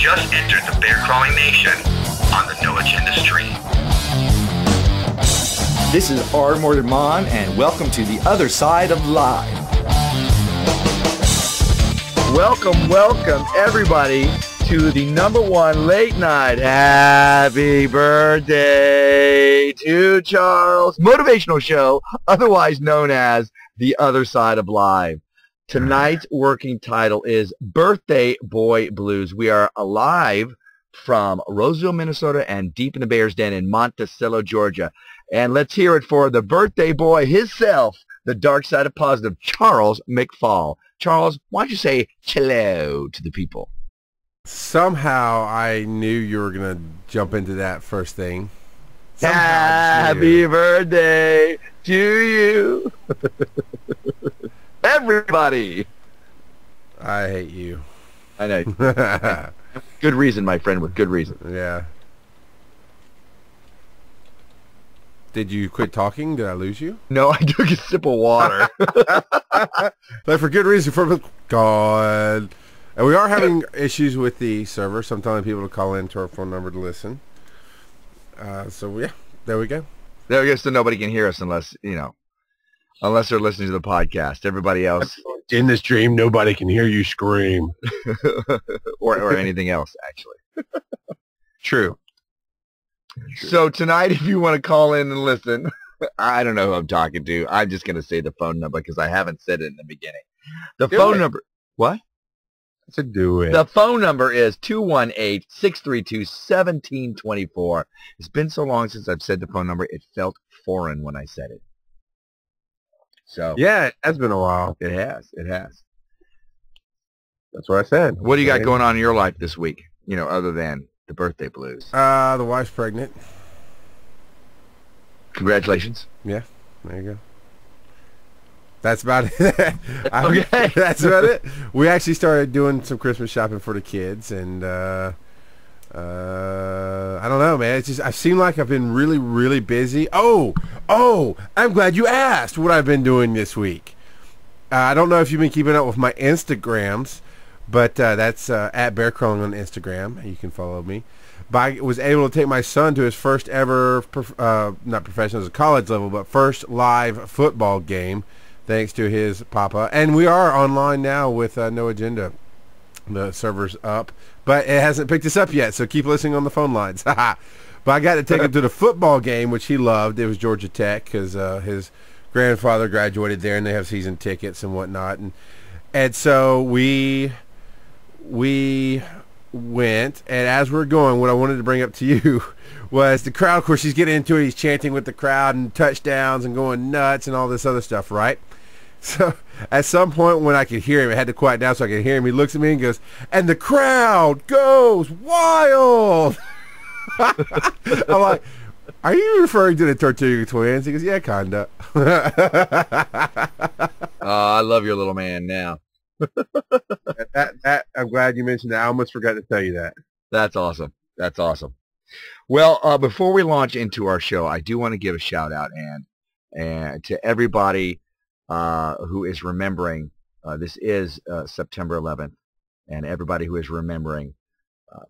just entered the bear crawling nation on the No Agenda stream. This is Mordant, and welcome to the other side of live. Welcome, everybody, to the #1 late night. Happy birthday to Charles motivational show, otherwise known as the other side of live. Tonight's working title is Birthday Boy Blues. We are live from Roseville, Minnesota, and deep in the Bear's Den in Monticello, Georgia. And let's hear it for the birthday boy himself, the dark side of positive, Charles McFall. Charles, why don't you say hello to the people? Somehow I knew you were going to jump into that first thing. Happy birthday to you. Everybody. I hate you. I know. Good reason, my friend, with good reason. Yeah. Did you quit talking? Did I lose you? No, I took a sip of water. But for good reason. For God. And we are having issues with the server. So I'm telling people to call in to our phone number to listen. So, yeah. There we go. There we go. So nobody can hear us unless, unless they're listening to the podcast. Everybody else. In the stream, nobody can hear you scream. or anything else, actually. True. So tonight, if you want to call in and listen, I don't know who I'm talking to. I'm just going to say the phone number because I haven't said it in the beginning. The phone number. What? I said do it. The phone number is 218-632-1724. It's been so long since I've said the phone number, it felt foreign when I said it. So Yeah, it has been a while. it has. It has. That's what I said. What do you got going on in your life this week, other than the birthday blues? The wife's pregnant. Congratulations. Yeah, there you go. That's about it. Okay. That's about it. We actually started doing some Christmas shopping for the kids, and I don't know, man. It's just I seem like I've been really, really busy. Oh! I'm glad you asked what I've been doing this week. I don't know if you've been keeping up with my Instagrams, but that's at Bear Crawling on Instagram. You can follow me. But I was able to take my son to his first ever, not professional, as a college level, but first live football game, thanks to his papa. And we are online now with No Agenda. The server's up, but it hasn't picked us up yet, so keep listening on the phone lines. But I got to take him to the football game, which he loved. It was Georgia Tech because his grandfather graduated there, and they have season tickets and whatnot. And so we went, and as we're going, what I wanted to bring up to you was the crowd. Of course, he's getting into it. He's chanting with the crowd and touchdowns and going nuts and all this other stuff, right? So at some point when I could hear him, I had to quiet down so I could hear him. He looks at me and goes, "And the crowd goes wild." I'm like, "Are you referring to the Tortuga Twins?" He goes, "Yeah, kinda." I love your little man now. That I'm glad you mentioned that. I almost forgot to tell you that. That's awesome. That's awesome. Well, before we launch into our show, I do want to give a shout out and to everybody who is remembering. This is September 11th, and everybody who is remembering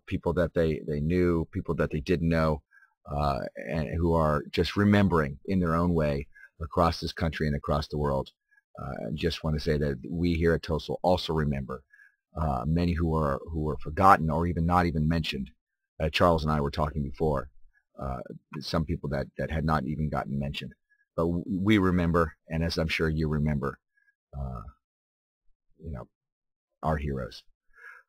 people that they knew, people that they didn't know, and who are just remembering in their own way across this country and across the world. I just want to say that we here at Tosol also remember many who were forgotten or even not even mentioned. Charles and I were talking before. Some people that had not even gotten mentioned. But we remember, and as I'm sure you remember, our heroes.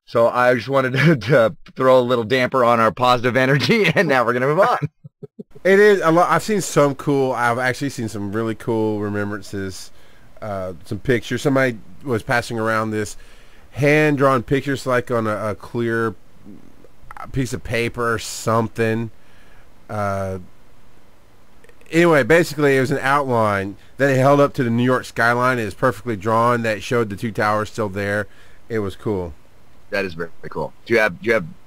So I just wanted to throw a little damper on our positive energy, and now we're going to move on. It is a lot. I've seen some cool. I've actually seen some really cool remembrances. Some pictures. Somebody was passing around this hand-drawn pictures, like on a clear piece of paper or something. Anyway, basically it was an outline that he held up to the New York skyline. It was perfectly drawn. That showed the two towers still there. It was cool. That is very, very cool. Do you have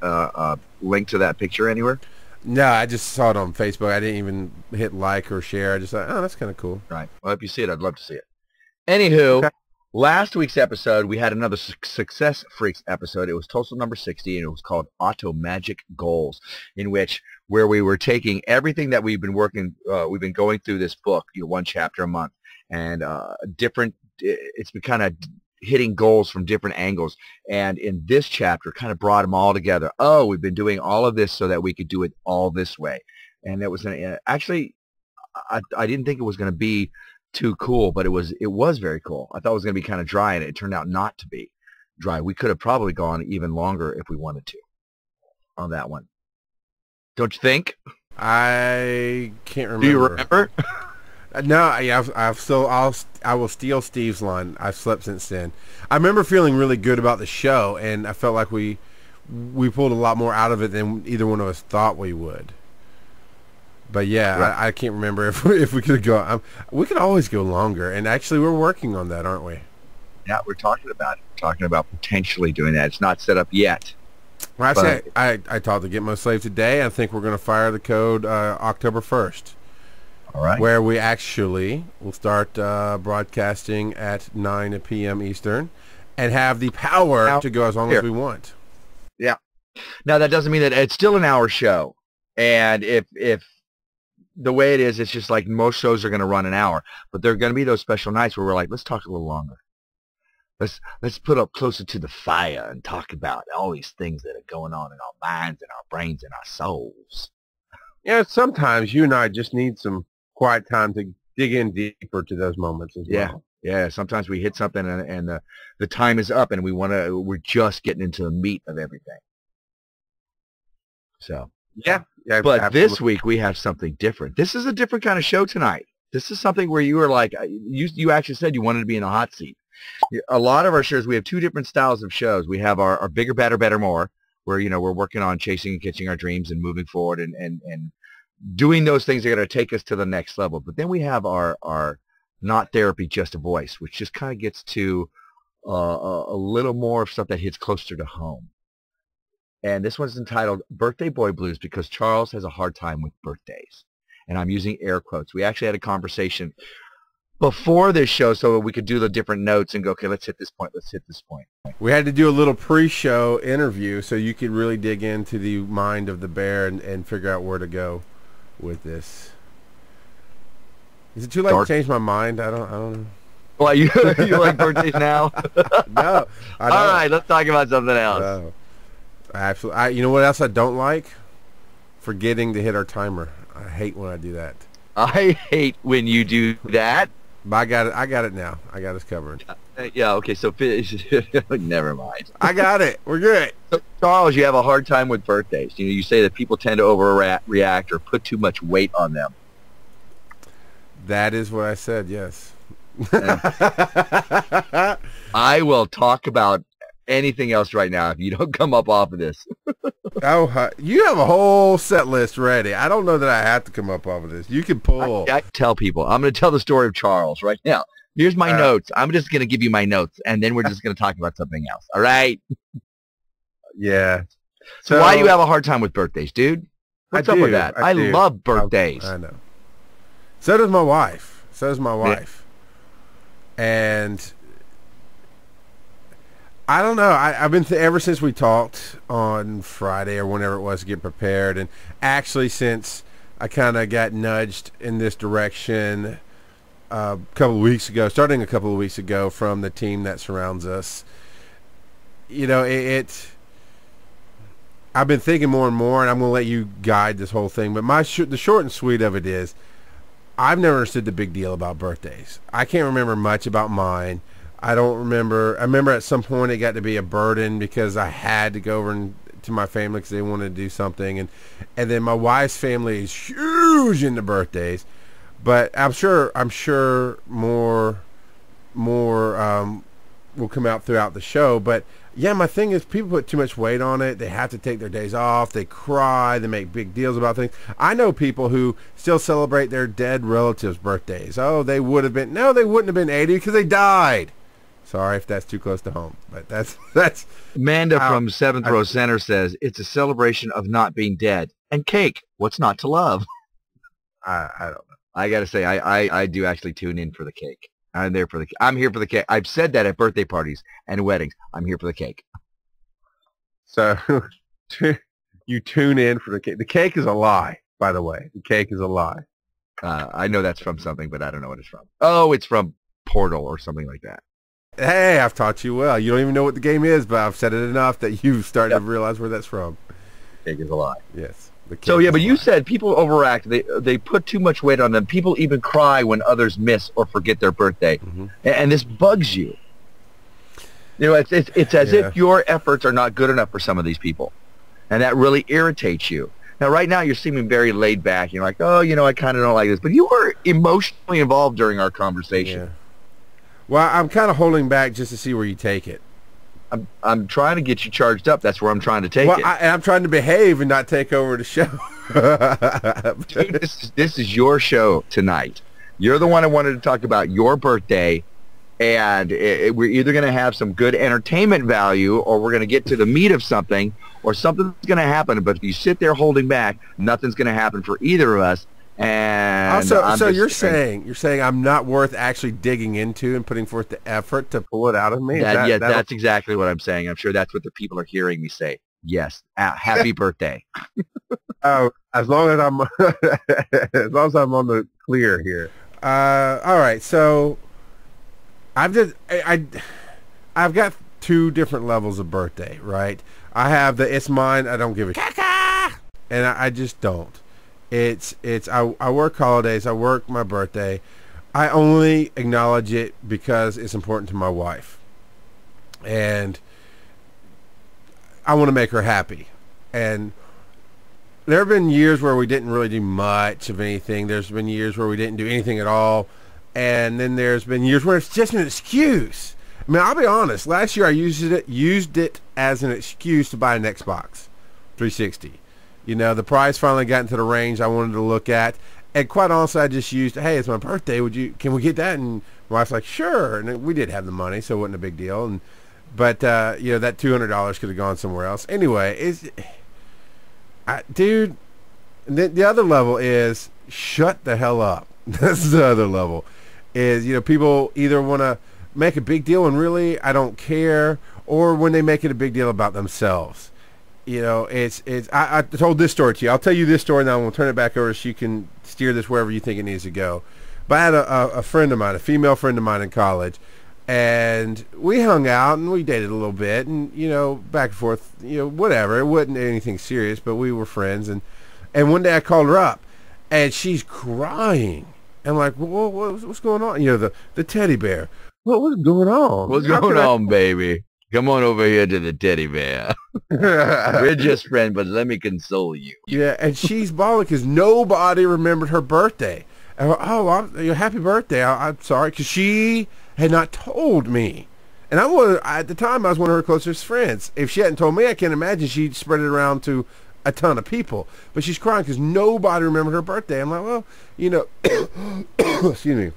a link to that picture anywhere? No, I just saw it on Facebook. I didn't even hit like or share. I just thought, oh, that's kind of cool. Right. Well, if you see it, I'd love to see it. Anywho, Last week's episode, we had another Success Freaks episode. It was Tosol number 60, and it was called Auto Magic Goals, where we were taking everything that we've been going through this book, one chapter a month, and it's been kind of hitting goals from different angles. And in this chapter, kind of brought them all together. Oh, we've been doing all of this so that we could do it all this way. And it was actually, I didn't think it was going to be too cool, but it was very cool. I thought it was going to be kind of dry, and it turned out not to be dry. We could have probably gone even longer if we wanted to on that one. Don't you think? I can't remember. Do you remember? No, I will steal Steve's line. I've slept since then. I remember feeling really good about the show, and I felt like we pulled a lot more out of it than either one of us thought we would. But yeah, right. I can't remember if we could go. We could always go longer, and actually, we're working on that, aren't we? Yeah, we're talking about it. We're talking about potentially doing that. It's not set up yet. Well, I talked to Gitmo Slave today. I think we're going to fire the code October 1st. All right. Where we actually will start broadcasting at 9 p.m. Eastern and have the power to go as long as we want. Yeah. Now, that doesn't mean that it's still an hour show. And if the way it is, it's just like most shows are going to run an hour. But there are going to be those special nights where we're like, let's talk a little longer. Let's put up closer to the fire and talk about all these things that are going on in our minds and our brains and our souls. Yeah, sometimes you and I just need some quiet time to dig in deeper to those moments as well. Yeah. Sometimes we hit something and the time is up, and we're just getting into the meat of everything. So yeah, but absolutely. This week we have something different. This is a different kind of show tonight. This is something where you were like, you actually said you wanted to be in the hot seat. A lot of our shows, we have two different styles of shows. We have our bigger, better, more, where we're working on chasing and catching our dreams and moving forward and doing those things that are going to take us to the next level. But then we have our not therapy, just a voice, which just kind of gets to a little more of stuff that hits closer to home. And this one's entitled Birthday Boy Blues, because Charles has a hard time with birthdays. And I'm using air quotes. We actually had a conversation before this show so we could do the different notes and go, okay, let's hit this point, let's hit this point. We had to do a little pre-show interview so you could really dig into the mind of the bear and figure out where to go with this. Is it too late to change my mind? I don't know. Well, you like birthdays now? No. I don't. All right, let's talk about something else. No. Absolutely. You know what else I don't like? Forgetting to hit our timer. I hate when I do that. I hate when you do that. But I got it now. I got us covered. Yeah, okay, so never mind. I got it. We're good. So, Charles, you have a hard time with birthdays. You say that people tend to overreact or put too much weight on them. That is what I said, yes. I will talk about anything else right now if you don't come up off of this. Oh, you have a whole set list ready. I don't know that I have to come up off of this. You can pull. I tell people. I'm going to tell the story of Charles right now. Here's my notes. I'm just going to give you my notes, and then we're just going to talk about something else. All right? Yeah. So why do you have a hard time with birthdays, dude? What's up with that? I love birthdays. I know. So does my wife. And I don't know. I've been ever since we talked on Friday or whenever it was to get prepared, and actually since I kind of got nudged in this direction starting a couple of weeks ago from the team that surrounds us. I've been thinking more and more, and I'm going to let you guide this whole thing. But the short and sweet of it is, I've never understood the big deal about birthdays. I can't remember much about mine. I don't remember. I remember at some point it got to be a burden because I had to go over to my family because they wanted to do something, and then my wife's family is huge into birthdays. But I'm sure more will come out throughout the show. But yeah, my thing is people put too much weight on it. They have to take their days off. They cry. They make big deals about things. I know people who still celebrate their dead relatives' birthdays. Oh, they wouldn't have been 80 because they died. Sorry if that's too close to home, but that's Amanda from 7th Row Center says it's a celebration of not being dead. And cake, what's not to love? I don't know. I got to say, I do actually tune in for the cake. I'm there for the. I'm here for the cake. I've said that at birthday parties and weddings. I'm here for the cake. So you tune in for the cake. The cake is a lie, by the way. The cake is a lie. I know that's from something, but I don't know what it's from. Oh, it's from Portal or something like that. Hey, I've taught you well. You don't even know what the game is, but I've said it enough that you've started to realize where that's from. Cake is a lie. Yes. So yeah, but you said people overact. They put too much weight on them. People even cry when others miss or forget their birthday, and this bugs you. You know, it's as if your efforts are not good enough for some of these people, and that really irritates you. Now, right now, you're seeming very laid back. You're like, oh, you know, I kind of don't like this, but you were emotionally involved during our conversation. Yeah. Well, I'm kind of holding back just to see where you take it. I'm trying to get you charged up. That's where I'm trying to take it. I'm trying to behave and not take over the show. Dude, this is your show tonight. You're the one I wanted to talk about your birthday, and we're either going to have some good entertainment value, or we're going to get to the meat of something, or something's going to happen. But if you sit there holding back, nothing's going to happen for either of us. And so you're saying I'm not worth actually digging into and putting forth the effort to pull it out of me? That's exactly what I'm saying. I'm sure that's what the people are hearing me say. Yes, happy birthday. Oh, as long as I'm on the clear here. All right. So I've got two different levels of birthday, right? I have the it's mine, I don't give a caca, and I just don't. I work holidays, I work my birthday. I only acknowledge it because it's important to my wife. And I want to make her happy. And there have been years where we didn't really do much of anything. There's been years where we didn't do anything at all. And then there's been years where it's just an excuse. I mean, I'll be honest. Last year I used it as an excuse to buy an Xbox 360. You know, the price finally got into the range I wanted to look at. And quite honestly, I just used, hey, it's my birthday. Can we get that? And my wife's like, sure. And we did have the money, so it wasn't a big deal. But you know, that $200 could have gone somewhere else. Anyway, dude, the other level is shut the hell up. That's the other level. Is, you know, people either want to make a big deal and really I don't care, or when they make it a big deal about themselves. You know, I told this story to you. I'll tell you this story, and then we'll turn it back over so you can steer this wherever you think it needs to go. But I had a friend of mine, a female friend of mine in college, and we hung out and we dated a little bit, and, you know, back and forth, you know, whatever. It wasn't anything serious, but we were friends. And one day I called her up, and she's crying. I'm like, well, what's going on? You know, the teddy bear. What's going on? What's going on, baby? Come on over here to the teddy bear. We're just friends, but let me console you. Yeah, and she's bawling because nobody remembered her birthday. And happy birthday. I'm sorry, because she had not told me. And at the time, I was one of her closest friends. If she hadn't told me, I can't imagine she'd spread it around to a ton of people. But she's crying because nobody remembered her birthday. I'm like, well, you know, excuse me.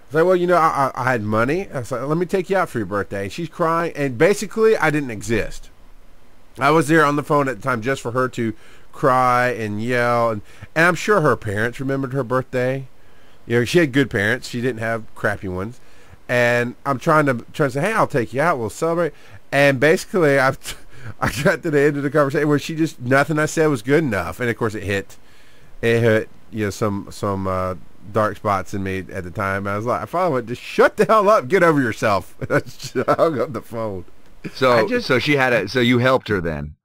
I was like, well, you know, I had money. I was like, let me take you out for your birthday. And she's crying. And basically, I didn't exist. I was there on the phone at the time just for her to cry and yell. And I'm sure her parents remembered her birthday. You know, she had good parents. She didn't have crappy ones. And I'm trying to say, hey, I'll take you out. We'll celebrate. And basically, I got to the end of the conversation where she just, nothing I said was good enough. And, of course, it hit, you know, some dark spots in me at the time. I was like, I finally went, just shut the hell up, get over yourself. I hung up the phone. So you helped her then.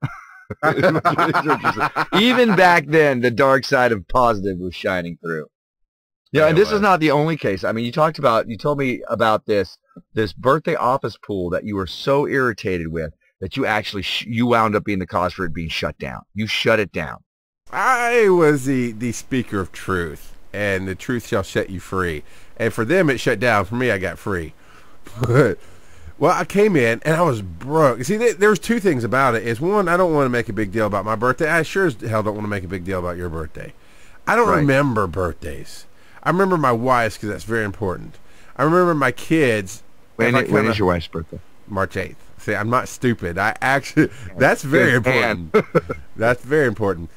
Even back then, the dark side of positive was shining through. Yeah, and this is not the only case. I mean, you told me about this birthday office pool that you were so irritated with that you actually you wound up being the cause for it being shut down. You shut it down. I was the speaker of truth. And the truth shall set you free. And for them, it shut down. For me, I got free. But, well, I came in, and I was broke. See, there's two things about it. Is one, I don't want to make a big deal about my birthday. I sure as hell don't want to make a big deal about your birthday. I don't remember birthdays. I remember my wife's because that's very important. I remember my kids. When is your wife's birthday? March 8th. See, I'm not stupid. That's very important. That's very important.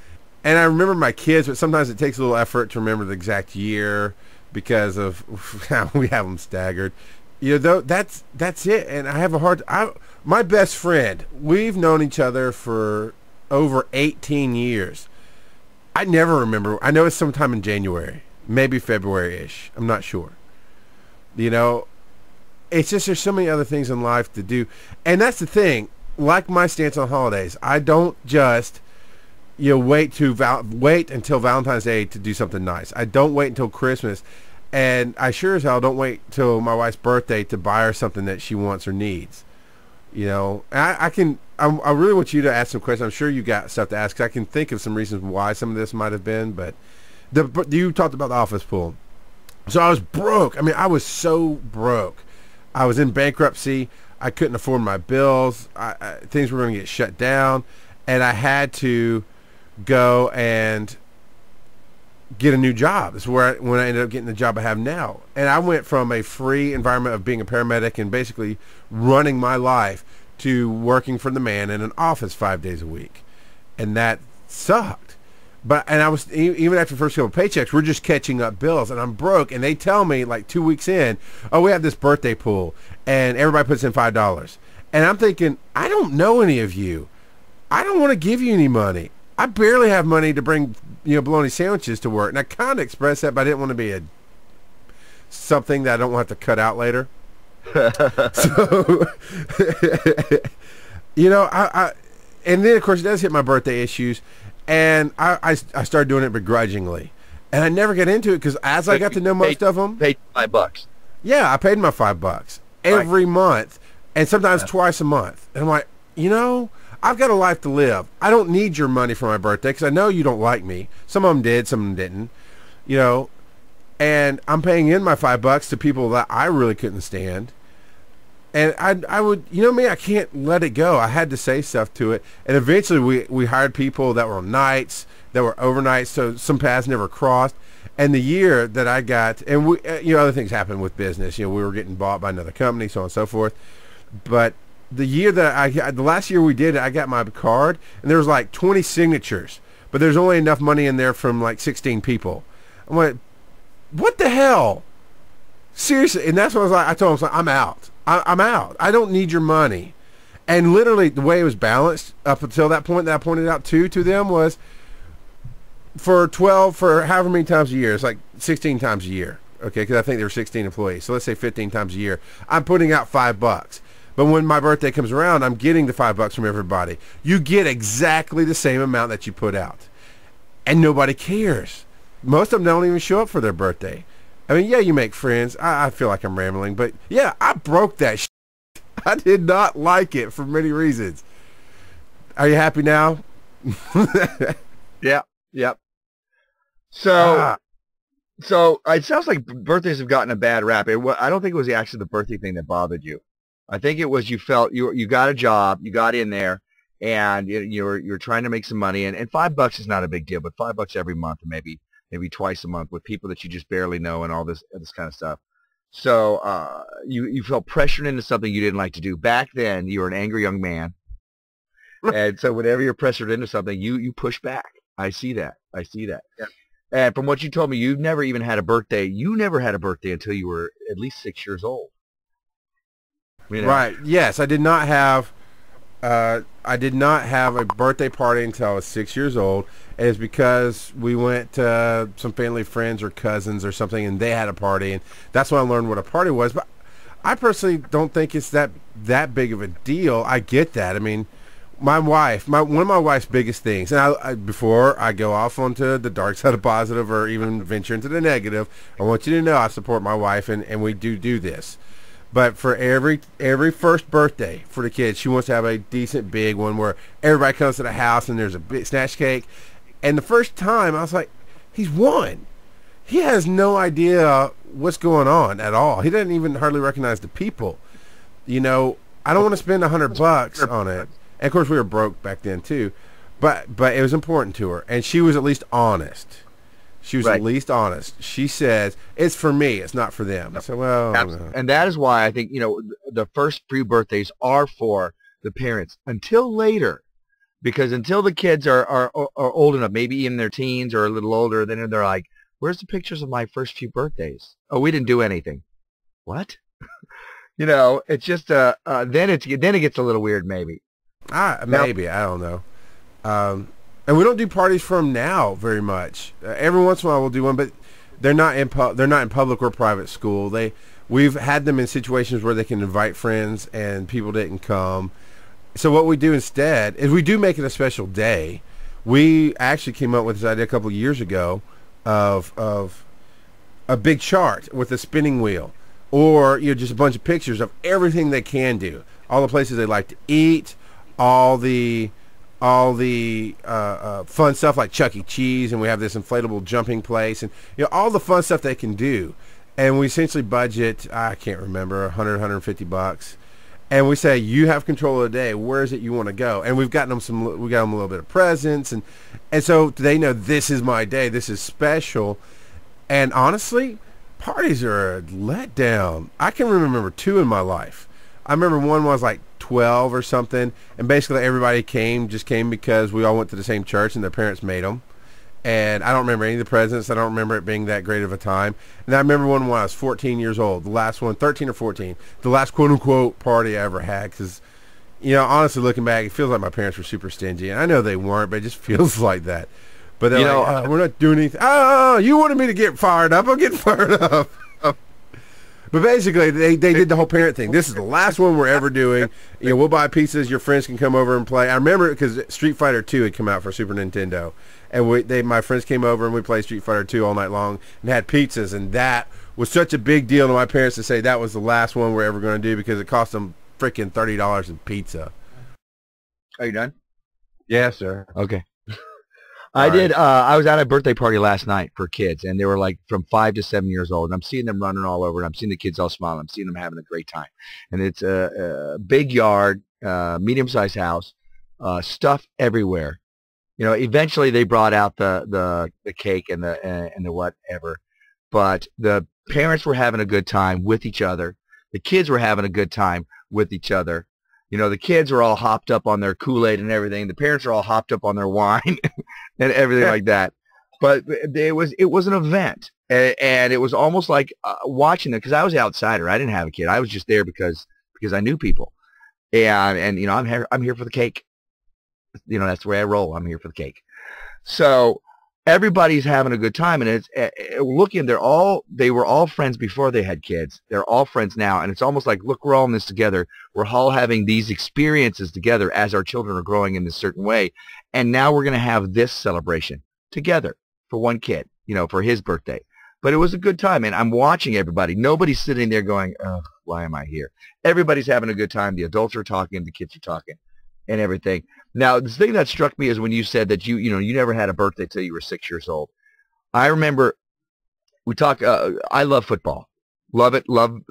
And I remember my kids, but sometimes it takes a little effort to remember the exact year. because of how we have them staggered. You know, that's it. And I have a hard. My best friend. We've known each other for over 18 years. I never remember. I know it's sometime in January, maybe February-ish. I'm not sure. You know, it's just there's so many other things in life to do, and that's the thing. Like my stance on holidays, I don't just wait until Valentine's Day to do something nice. I don't wait until Christmas. And I sure as hell don't wait till my wife's birthday to buy her something that she wants or needs. You know, I really want you to ask some questions. I'm sure you got stuff to ask. 'Cause I can think of some reasons why some of this might have been. But you talked about the office pool. So I was broke. I mean, I was so broke. I was in bankruptcy. I couldn't afford my bills. Things were going to get shut down. And I had to go and get a new job. That's when I ended up getting the job I have now. And I went from a free environment of being a paramedic and basically running my life to working for the man in an office 5 days a week. And that sucked. And I was, even after the first couple of paychecks, we're just catching up bills and I'm broke. And they tell me like 2 weeks in, oh, we have this birthday pool and everybody puts in $5. And I'm thinking, I don't know any of you. I don't want to give you any money. I barely have money to bring, bologna sandwiches to work. And I kind of expressed that, but I didn't want to be something that I don't want to cut out later. So, and then of course it does hit my birthday issues. And I started doing it begrudgingly. And I never get into it because as I got to know most of them. Paid $5. Yeah, I paid my $5 every month. And sometimes twice a month. And I'm like, I've got a life to live. I don't need your money for my birthday because I know you don't like me. Some of them did, some of them didn't. And I'm paying in my $5 to people that I really couldn't stand. And I would, me, I can't let it go. I had to say stuff to it. And eventually we hired people that were on nights, that were overnights, so some paths never crossed. And the year that I got, and other things happened with business. We were getting bought by another company, so on and so forth. But the year that the last year we did it, I got my card, and there was like 20 signatures, but there's only enough money in there from like 16 people. I'm like, what the hell? Seriously. And that's what I told him, I'm out. I'm out. I don't need your money. And literally the way it was balanced up until that point that I pointed out to them was for however many times a year. It's like 16 times a year. Okay. Because I think there were 16 employees. So let's say 15 times a year. I'm putting out $5. But when my birthday comes around, I'm getting the $5 from everybody. You get exactly the same amount that you put out. And nobody cares. Most of them don't even show up for their birthday. I mean, yeah, you make friends. I feel like I'm rambling. But, yeah, I broke that shit. I did not like it for many reasons. Are you happy now? Yeah. Yep. So it sounds like birthdays have gotten a bad rap. I don't think it was actually the birthday thing that bothered you. I think it was you felt you got a job, you got in there, and you're trying to make some money, and $5 is not a big deal, but $5 every month, or maybe twice a month with people that you just barely know, and all this kind of stuff. So you felt pressured into something you didn't like to do. Back then, you were an angry young man, and so whenever you're pressured into something, you push back. I see that. Yeah. And from what you told me, you've never even had a birthday. You never had a birthday until you were at least 6 years old. Right. Yes, I did not have a birthday party until I was 6 years old. And it's because we went to some family friends or cousins or something, and they had a party, and that's when I learned what a party was. But I personally don't think it's that big of a deal. I get that. I mean, my wife, one of my wife's biggest things, and before I go off onto the dark side of positive or even venture into the negative, I want you to know I support my wife, and we do this. But for every first birthday for the kids, she wants to have a decent big one where everybody comes to the house and there's a big snatch cake. And the first time I was like, he's one. He has no idea what's going on at all. He doesn't even hardly recognize the people. I don't want to spend $100 on it. And of course we were broke back then too. But it was important to her. And she was at least honest. She was at least honest. She says, it's for me, it's not for them. I said, well, no. And that is why I think, the first few birthdays are for the parents until later. Because until the kids are old enough, maybe in their teens or a little older, then they're like, Where's the pictures of my first few birthdays? Oh, we didn't do anything. What? You know, it's just then it gets a little weird, maybe. Maybe, I don't know. And we don't do parties for them now very much. Every once in a while we'll do one, but they're not in public or private school. We've had them in situations where they can invite friends and people didn't come. So what we do instead is we do make it a special day. We actually came up with this idea a couple of years ago of a big chart with a spinning wheel, or just a bunch of pictures of everything they can do, all the places they like to eat, all the fun stuff like Chuck E. Cheese, and we have this inflatable jumping place, and all the fun stuff they can do. And we essentially budget, I can't remember, $150. And we say, you have control of the day. Where is it you want to go? And we got them a little bit of presents, and so they know this is my day. This is special. And honestly, parties are a letdown. I can remember 2 in my life. I remember one was like 12 or something, and basically everybody came because we all went to the same church and their parents made them. And I don't remember any of the presents. I don't remember it being that great of a time. And I remember one when I was 14 years old, the last one, 13 or 14, the last quote-unquote party I ever had. Because, honestly, looking back, it feels like my parents were super stingy. And I know they weren't, but it just feels like that. But they're like, we're not doing anything. Oh, you wanted me to get fired up. I'll get fired up. But basically, they did the whole parent thing. This is the last one we're ever doing. We'll buy pizzas. Your friends can come over and play. I remember it because Street Fighter 2 had come out for Super Nintendo. And my friends came over and we played Street Fighter 2 all night long and had pizzas. And that was such a big deal to my parents to say that was the last one we're ever going to do because it cost them freaking $30 in pizza. Are you done? Yes, sir. Okay. I did. I was at a birthday party last night for kids, and they were like from 5 to 7 years old. And I'm seeing them running all over, and I'm seeing the kids all smiling. I'm seeing them having a great time. And it's a big yard, medium-sized house, stuff everywhere. Eventually they brought out the cake and the whatever, but the parents were having a good time with each other. The kids were having a good time with each other. The kids are all hopped up on their Kool-Aid and everything. The parents are all hopped up on their wine and everything like that. But it was an event, and it was almost like watching it because I was an outsider. I didn't have a kid. I was just there because I knew people, and I'm here for the cake. That's the way I roll. I'm here for the cake. So everybody's having a good time, and it's looking. They were all friends before they had kids. They're all friends now, and it's almost like, look, we're all in this together. We're all having these experiences together as our children are growing in this certain way, and now we're going to have this celebration together for one kid, for his birthday. But it was a good time, and I'm watching everybody. Nobody's sitting there going, "Oh, why am I here?" Everybody's having a good time. The adults are talking, the kids are talking, and everything. Now, the thing that struck me is when you said that you never had a birthday till you were 6 years old. I remember we talk. I love football, love it, love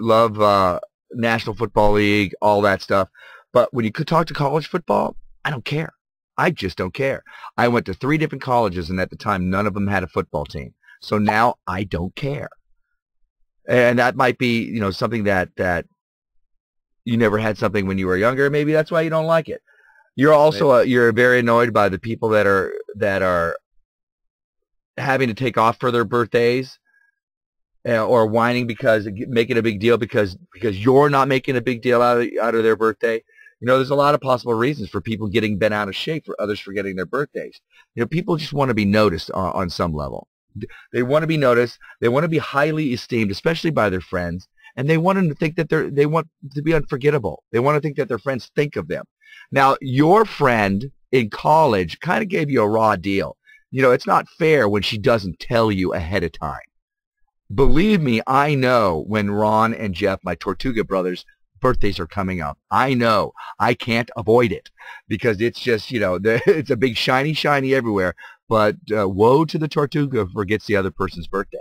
National Football League, all that stuff. But when you could talk to college football, I don't care. I just don't care. I went to 3 different colleges, and at the time, none of them had a football team. So now I don't care. And that might be, something that you never had something when you were younger. Maybe that's why you don't like it. You're also you're very annoyed by the people that are having to take off for their birthdays, or whining because making a big deal because you're not making a big deal out of their birthday. There's a lot of possible reasons for people getting bent out of shape, for others forgetting their birthdays. People just want to be noticed on some level. They want to be noticed. They want to be highly esteemed, especially by their friends, and they want them to think that they want to be unforgettable. They want to think that their friends think of them. Now, your friend in college kind of gave you a raw deal. It's not fair when she doesn't tell you ahead of time. Believe me, I know when Ron and Jeff, my Tortuga brothers, birthdays are coming up. I know. I can't avoid it because it's just, it's a big shiny everywhere. But woe to the Tortuga who forgets the other person's birthday.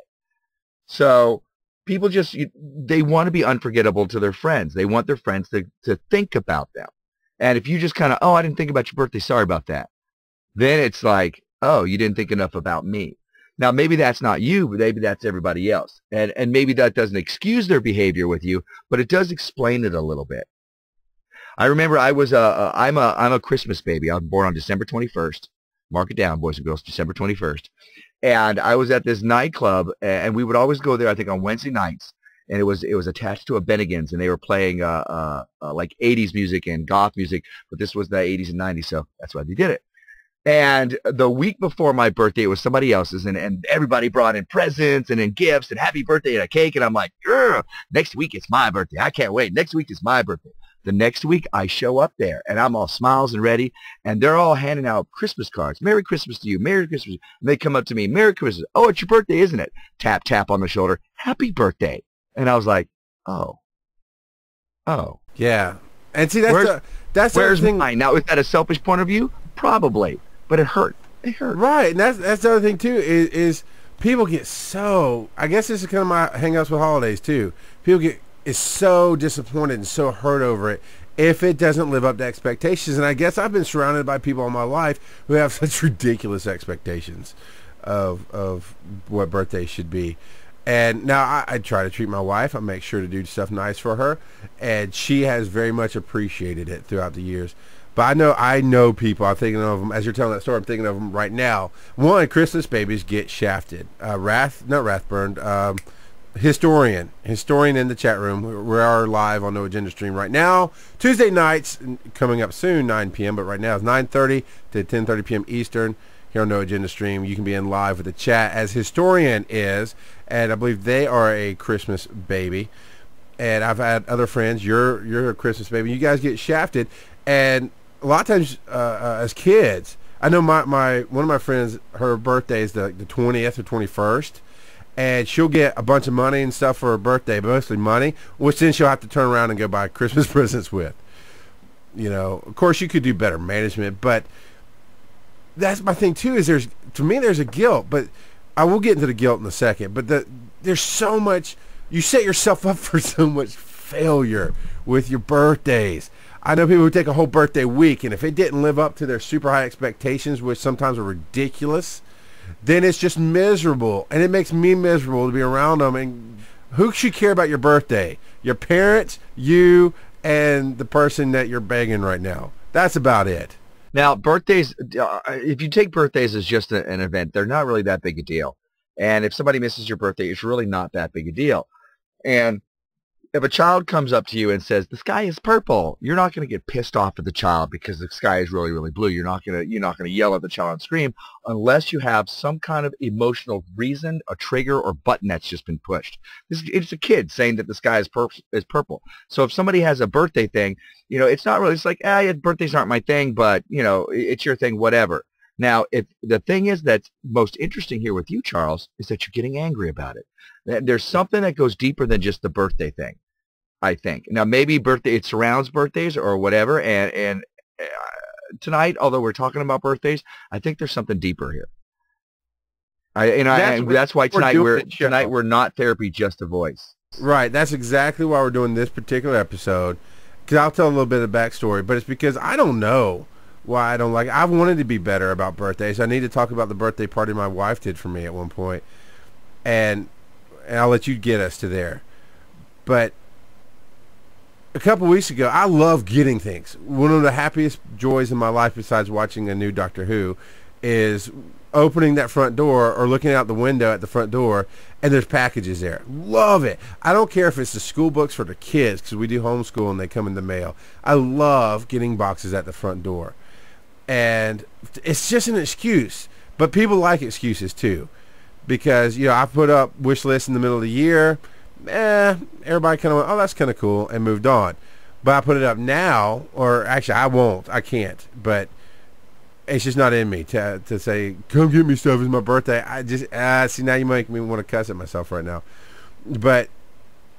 So people just, they want to be unforgettable to their friends. They want their friends to think about them. And if you just kind of, oh, I didn't think about your birthday, sorry about that. Then it's like, oh, you didn't think enough about me. Now, maybe that's not you, but maybe that's everybody else. And maybe that doesn't excuse their behavior with you, but it does explain it a little bit. I remember I'm a Christmas baby. I was born on December 21st. Mark it down, boys and girls, December 21st. And I was at this nightclub, and we would always go there, I think, on Wednesday nights. And it was attached to a Bennigan's, and they were playing like 80s music and goth music, but this was the 80s and 90s, so that's why they did it. And the week before my birthday, it was somebody else's, and everybody brought in presents and in gifts and happy birthday and a cake, and I'm like, next week it's my birthday. I can't wait. Next week is my birthday. The next week I show up there, and I'm all smiles and ready, and they're all handing out Christmas cards. Merry Christmas to you. Merry Christmas. And they come up to me, Merry Christmas. Oh, it's your birthday, isn't it? Tap, tap on the shoulder. Happy birthday. And I was like, oh. Yeah. And see, that's where's the thing. mine? Now, is that a selfish point of view? Probably. But it hurt. It hurt. Right. And that's the other thing, too, is people get so, I guess this is kind of my hangouts with holidays, too. People is so disappointed and so hurt over it if it doesn't live up to expectations. And I guess I've been surrounded by people all my life who have such ridiculous expectations of what birthdays should be. And now I try to treat my wife. I make sure to do stuff nice for her, and she has very much appreciated it throughout the years. But I know people. I'm thinking of them as you're telling that story. I'm thinking of them right now. One, Christmas babies get shafted. Historian in the chat room. We are live on No Agenda Stream right now. Tuesday nights coming up soon, 9 p.m. But right now it's 9:30 to 10:30 p.m. Eastern. Here on No Agenda Stream, you can be in live with the chat as Historian is, and I believe they are a Christmas baby. And I've had other friends. You're a Christmas baby. You guys get shafted, and a lot of times as kids, I know one of my friends, her birthday is the 20th or 21st, and she'll get a bunch of money and stuff for her birthday, but mostly money, which then she'll have to turn around and go buy Christmas presents with. You know, of course, you could do better management, but that's my thing too. Is there's a guilt, but I will get into the guilt in a second. But there's so much. You set yourself up for so much failure with your birthdays. I know people who take a whole birthday week, and if it didn't live up to their super high expectations, which sometimes are ridiculous, then it's just miserable, and it makes me miserable to be around them. And who should care about your birthday? Your parents, you, and the person that you're begging right now. That's about it. Now, birthdays, if you take birthdays as just an event, they're not really that big a deal. And if somebody misses your birthday, it's really not that big a deal. And if a child comes up to you and says, the sky is purple, you're not going to get pissed off at the child because the sky is really, really blue. You're not going to yell at the child and scream unless you have some kind of emotional reason, a trigger, or button that's just been pushed. It's a kid saying that the sky is purple. So if somebody has a birthday thing, you know, it's not really, it's like, birthdays aren't my thing, but, you know, it's your thing, whatever. Now, if the thing is that's most interesting here with you, Charles, is that you're getting angry about it. There's something that goes deeper than just the birthday thing, I think. Now, maybe it surrounds birthdays or whatever, and tonight, although we're talking about birthdays, I think there's something deeper here. That's why tonight we're not therapy, just a voice. Right. That's exactly why we're doing this particular episode, because I'll tell a little bit of the backstory, but it's because I don't know why I don't like it. I've wanted to be better about birthdays. I need to talk about the birthday party my wife did for me at one point, and I'll let you get us to there. But a couple weeks ago, I love getting things. One of the happiest joys in my life, besides watching a new Doctor Who, is opening that front door or looking out the window at the front door, and there's packages there. Love it. I don't care if it's the school books for the kids, because we do homeschool and they come in the mail. I love getting boxes at the front door. And it's just an excuse. But people like excuses, too. Because, you know, I put up wish lists in the middle of the year. Everybody kind of went, oh, that's kind of cool, and moved on. But I put it up now, or actually I won't. I can't. But it's just not in me to say, come get me stuff. It's my birthday. I just, see, now you make me want to cuss at myself right now. But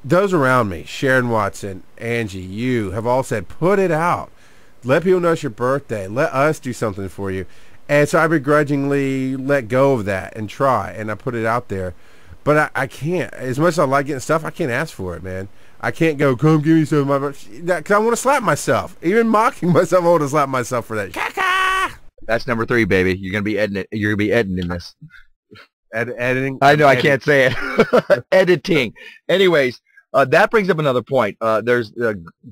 those around me, Sharon Watson, Angie, you, have all said, put it out. Let people know it's your birthday. Let us do something for you. And so I begrudgingly let go of that and try, and I put it out there. But I can't. As much as I like getting stuff, I can't ask for it, man. I can't go, come give me some of my birthday. Because I want to slap myself. Even mocking myself, I want to slap myself for that. Caca! That's number 3, baby. You're gonna be editing. You're gonna be editing this. Editing. I know. I can't say it. Editing. Anyways, that brings up another point. There's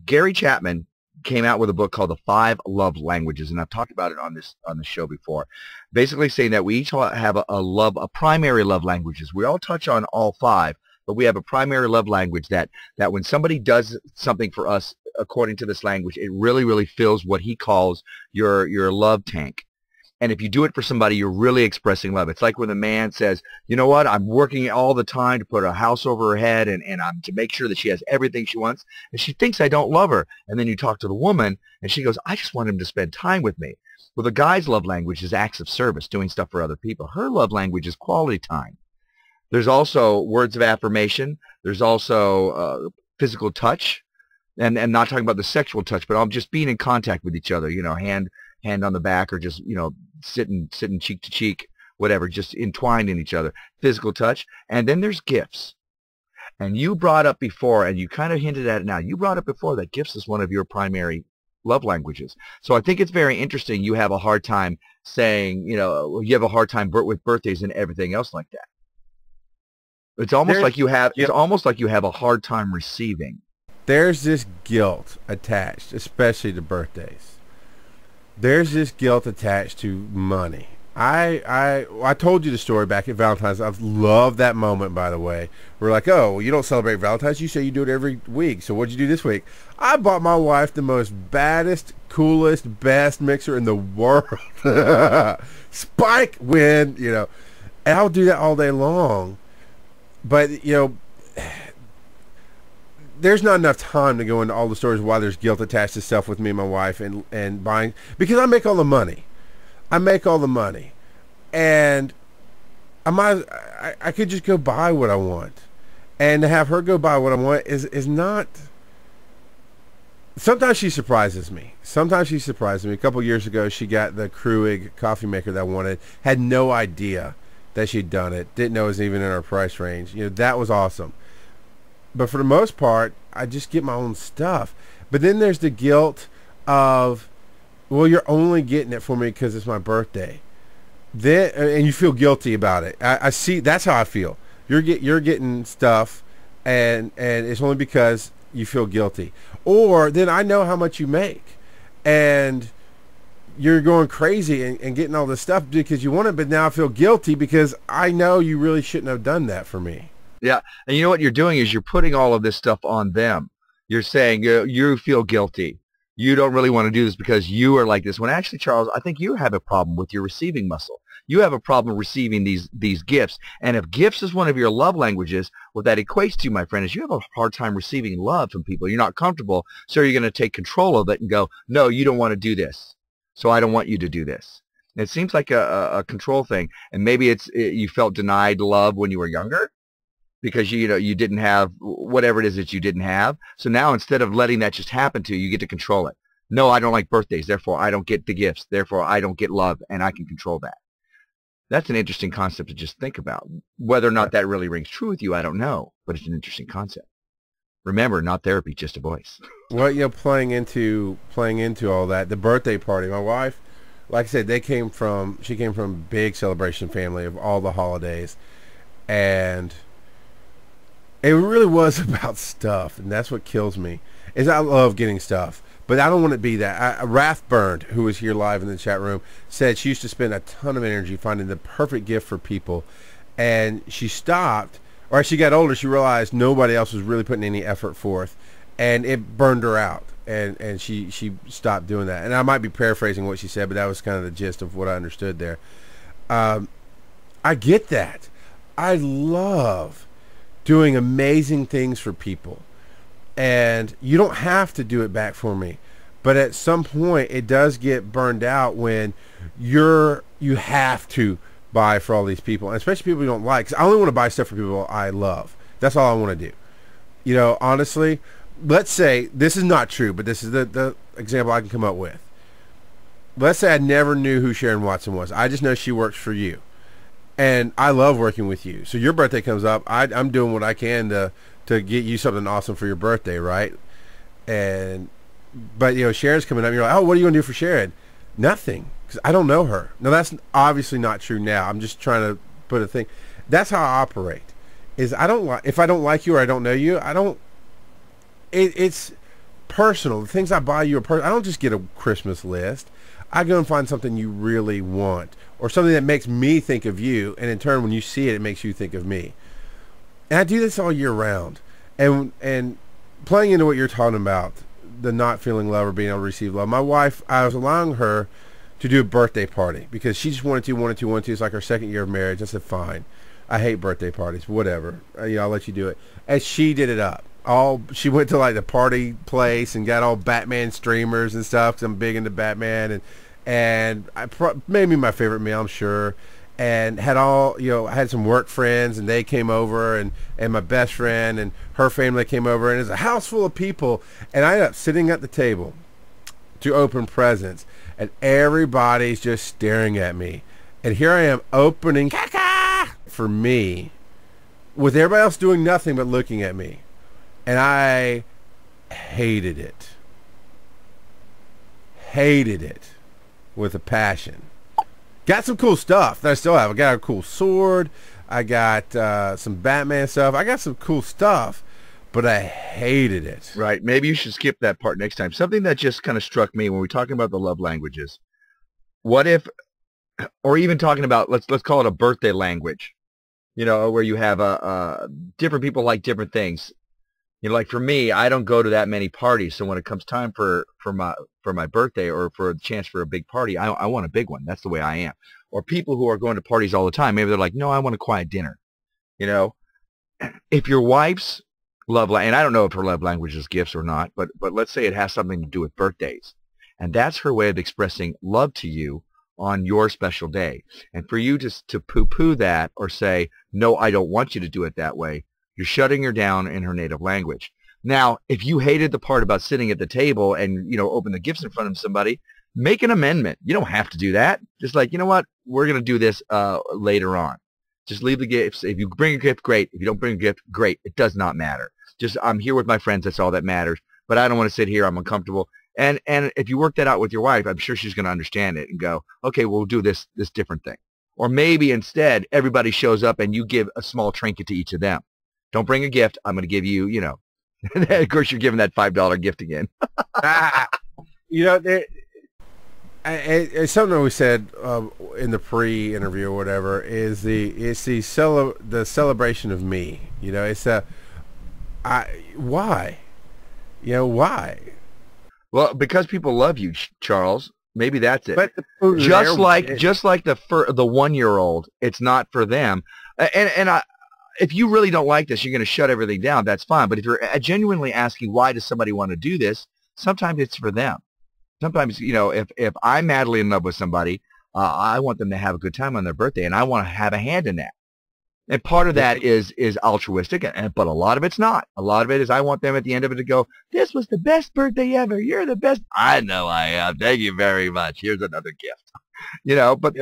Gary Chapman came out with a book called The 5 Love Languages, and I've talked about it on the show before. Basically saying that we each have a primary love languages. We all touch on all 5, but we have a primary love language that when somebody does something for us according to this language, it really, really fills what he calls your love tank. And if you do it for somebody, you're really expressing love. It's like when a man says, you know what, I'm working all the time to put a house over her head and I'm to make sure that she has everything she wants, and she thinks I don't love her. And then you talk to the woman, and she goes, I just want him to spend time with me. Well, the guy's love language is acts of service, doing stuff for other people. Her love language is quality time. There's also words of affirmation. There's also physical touch, and not talking about the sexual touch, but I'm just being in contact with each other, you know, hand on the back, or just, you know, sitting cheek to cheek, whatever, just entwined in each other, physical touch. And then there's gifts. And you brought up before, and you kind of hinted at it now, you brought up before that gifts is one of your primary love languages. So I think it's very interesting you have a hard time saying, you know, you have a hard time with birthdays and everything else like that. It's almost like you have, it's almost like you have a hard time receiving. There's this guilt attached, especially to birthdays. There's this guilt attached to money. I told you the story back at Valentine's. I've loved that moment, by the way. We're like, oh, you don't celebrate Valentine's. You say you do it every week. So what'd you do this week? I bought my wife the most baddest, coolest, best mixer in the world. Spike win, you know. And I'll do that all day long. But, you know, there's not enough time to go into all the stories why there's guilt attached to stuff with me and my wife and buying, because I make all the money. I make all the money, and I could just go buy what I want, and to have her go buy what I want is not. Sometimes she surprises me. A couple of years ago, she got the Keurig coffee maker that I wanted. Had no idea that she'd done it. Didn't know it was even in our price range. You know, that was awesome. But for the most part, I just get my own stuff. But then there's the guilt of, well, you're only getting it for me because it's my birthday. Then, and you feel guilty about it. I see, that's how I feel. You're getting stuff, and it's only because you feel guilty. Or then I know how much you make, and you're going crazy and getting all this stuff because you want it, but now I feel guilty because I know you really shouldn't have done that for me. Yeah, and you know what you're doing is you're putting all of this stuff on them. You're saying you feel guilty. You don't really want to do this because you are like this. When actually, Charles, I think you have a problem with your receiving muscle. You have a problem receiving these gifts. And if gifts is one of your love languages, what that equates to, my friend, is you have a hard time receiving love from people. You're not comfortable, so you're going to take control of it and go, no, you don't want to do this, so I don't want you to do this. And it seems like a control thing. And maybe you felt denied love when you were younger, because you didn't have whatever it is that you didn't have. So now instead of letting that just happen to you, you get to control it. No, I don't like birthdays, therefore I don't get the gifts, therefore I don't get love, and I can control that. That's an interesting concept to just think about. Whether or not that really rings true with you, I don't know, but it's an interesting concept. Remember, not therapy, just a voice. Well, you know, playing into all that, the birthday party, my wife, like I said, she came from a big celebration family of all the holidays, and it really was about stuff, and that's what kills me. Is I love getting stuff, but I don't want it to be that. Rathburned, who was here live in the chat room, said she used to spend a ton of energy finding the perfect gift for people, and she stopped, or as she got older, she realized nobody else was really putting any effort forth, and it burned her out, and she stopped doing that. And I might be paraphrasing what she said, but that was kind of the gist of what I understood there. I get that. I love doing amazing things for people, and you don't have to do it back for me, but at some point it does get burned out when you have to buy for all these people, and especially people you don't like, because I only want to buy stuff for people I love. That's all I want to do. You know, honestly, let's say this is not true, but this is the example I can come up with. Let's say I never knew who Sharon Watson was. I just know she works for you, and I love working with you. So your birthday comes up, I'm doing what I can to get you something awesome for your birthday, right? But you know, Sharon's coming up, and you're like, oh, what are you gonna do for Sharon? Nothing, because I don't know her. Now that's obviously not true now. I'm just trying to put a thing. That's how I operate. Is if I don't like you or I don't know you, it's personal. The things I buy you are personal. I don't just get a Christmas list. I go and find something you really want, or something that makes me think of you, and in turn, when you see it, it makes you think of me. And I do this all year round. And playing into what you're talking about, the not feeling love or being able to receive love. My wife, I was allowing her to do a birthday party because she just wanted to. It's like our second year of marriage. I said, fine. I hate birthday parties. Whatever. I'll let you do it. And she did it up. She went to like the party place and got all Batman streamers and stuff because I'm big into Batman, and made me my favorite meal, I'm sure. And had I had some work friends, and they came over, and my best friend and her family came over, and it was a house full of people. And I ended up sitting at the table to open presents, and everybody's just staring at me. And here I am opening for me, with everybody else doing nothing but looking at me. And I hated it. Hated it with a passion. Got some cool stuff that I still have. I got a cool sword. I got some Batman stuff. I got some cool stuff, but I hated it. Right. Maybe you should skip that part next time. Something that just kind of struck me when we're talking about the love languages. What if, or even talking about, let's call it a birthday language, where you have different people like different things. Like for me, I don't go to that many parties. So when it comes time for my birthday or for a chance for a big party, I want a big one. That's the way I am. Or people who are going to parties all the time, maybe they're like, no, I want a quiet dinner. If your wife's love language, and I don't know if her love language is gifts or not, but let's say it has something to do with birthdays, and that's her way of expressing love to you on your special day. And for you to poo-poo that or say, no, I don't want you to do it that way, you're shutting her down in her native language. Now, if you hated the part about sitting at the table and, open the gifts in front of somebody, make an amendment. You don't have to do that. Just like, you know what? We're going to do this later on. Just leave the gifts. If you bring a gift, great. If you don't bring a gift, great. It does not matter. Just, I'm here with my friends. That's all that matters. But I don't want to sit here. I'm uncomfortable. And if you work that out with your wife, I'm sure she's going to understand it and go, okay, we'll do this different thing. Or maybe instead, everybody shows up and you give a small trinket to each of them. Don't bring a gift. I'm going to give you, of course, you're giving that $5 gift again. It's something we said in the pre-interview or whatever is the celebration of me. It's why? Why? Well, because people love you, Charles. Maybe that's it. But just like the 1-year-old, it's not for them. And if you really don't like this, you're going to shut everything down. That's fine. But if you're genuinely asking why does somebody want to do this, sometimes it's for them. Sometimes, if I'm madly in love with somebody, I want them to have a good time on their birthday, and I want to have a hand in that. And part of that is altruistic, but a lot of it's not. A lot of it is I want them at the end of it to go, this was the best birthday ever. You're the best. I know I am. Thank you very much. Here's another gift. But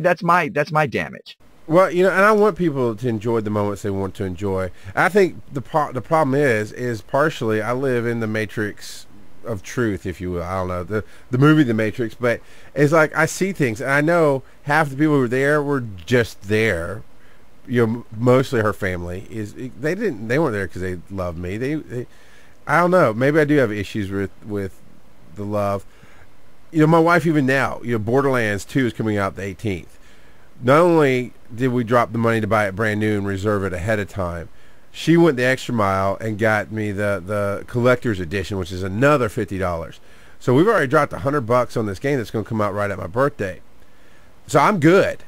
that's my damage. Well, and I want people to enjoy the moments they want to enjoy. I think the problem is partially I live in the matrix of truth, if you will. I don't know, the movie The Matrix, but it's like I see things, and I know half the people who were there were just there. Mostly her family they weren't there because they loved me. They I don't know. Maybe I do have issues with the love. My wife even now. Borderlands 2 is coming out the 18th. Not only did we drop the money to buy it brand new and reserve it ahead of time, she went the extra mile and got me the collector's edition, which is another $50. So we've already dropped $100 on this game that's going to come out right at my birthday. So I'm good.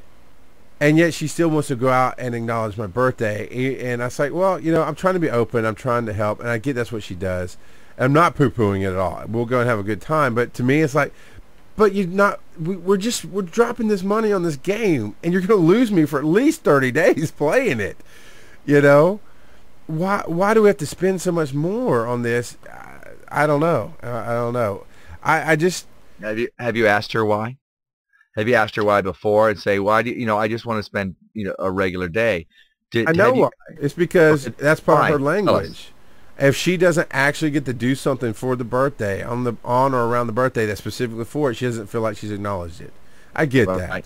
And yet she still wants to go out and acknowledge my birthday. And I was like, well, I'm trying to be open. I'm trying to help. And I get that's what she does. And I'm not poo-pooing it at all. We'll go and have a good time. But to me, it's like, but we're dropping this money on this game, and you're going to lose me for at least 30 days playing it. Why do we have to spend so much more on this? I don't know. I don't know. I just have you asked her why? Have you asked her why before and say, why do I just want to spend a regular day? I know why. It's because that's part of her language. If she doesn't actually get to do something for the birthday on or around the birthday that's specifically for it, she doesn't feel like she's acknowledged it. I get that.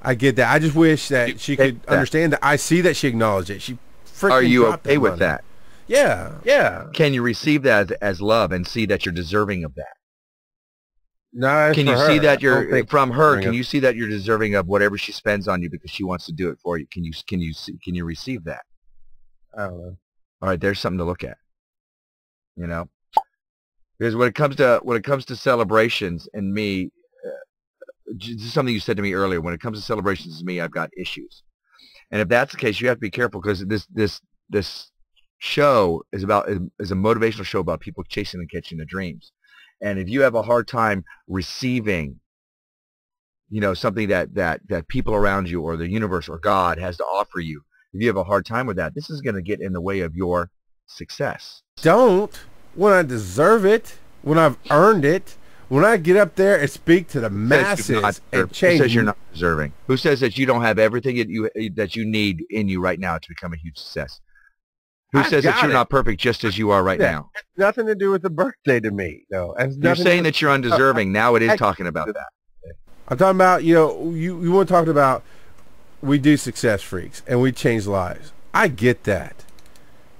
I get that. I just wish that she could understand that. I see that she acknowledged it. She freaking Are you dropped okay that with money. that? Yeah. Can you receive that as love and see that you're deserving of that? No, Can you see that you're from her? deserving Can of- you see that you're deserving of whatever she spends on you because she wants to do it for you? Can you receive that? I don't know. All right, there's something to look at. You know, because when it comes to celebrations and me, this is something you said to me earlier. When it comes to celebrations, me, I've got issues, and if that's the case, you have to be careful because this show is a motivational show about people chasing and catching their dreams. And if you have a hard time receiving, you know, something that people around you or the universe or God has to offer you, if you have a hard time with that, this is going to get in the way of your success. Don't when I deserve it, when I've earned it, when I get up there and speak to the masses and change. Who says you're not deserving? Who says that you don't have everything that you need in you right now to become a huge success? Who says that you're not perfect just as you are right now? It's nothing to do with the birthday to me. No, You're saying that you're undeserving. Now it is talking about that. I'm talking about, you know, you want to talk about we do success freaks and we change lives. I get that.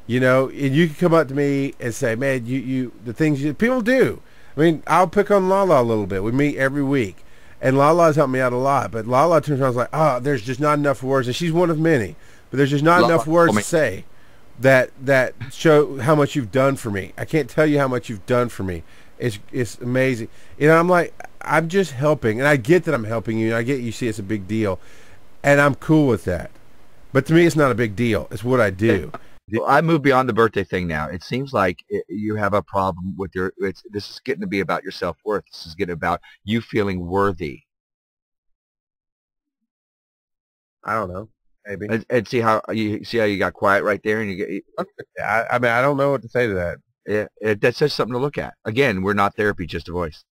You know, and you can come up to me and say, man, you the things people do. I mean, I'll pick on Lala a little bit. We meet every week. And Lala's helped me out a lot. But Lala turns around and is like, oh, there's just not enough words. And she's one of many. But there's just not enough words to say that show how much you've done for me. I can't tell you how much you've done for me. It's amazing. You know, I'm like, I'm just helping. And I get that I'm helping you. And I get you see it's a big deal. And I'm cool with that. But to me, it's not a big deal. It's what I do. Well, I moved beyond the birthday thing now. It seems like you have a problem with this is getting to be about your self-worth. This is getting about you feeling worthy. I don't know. Maybe. And see how you got quiet right there, and I mean, I don't know what to say to that. Yeah, that says something to look at. Again, we're not therapy, just a voice.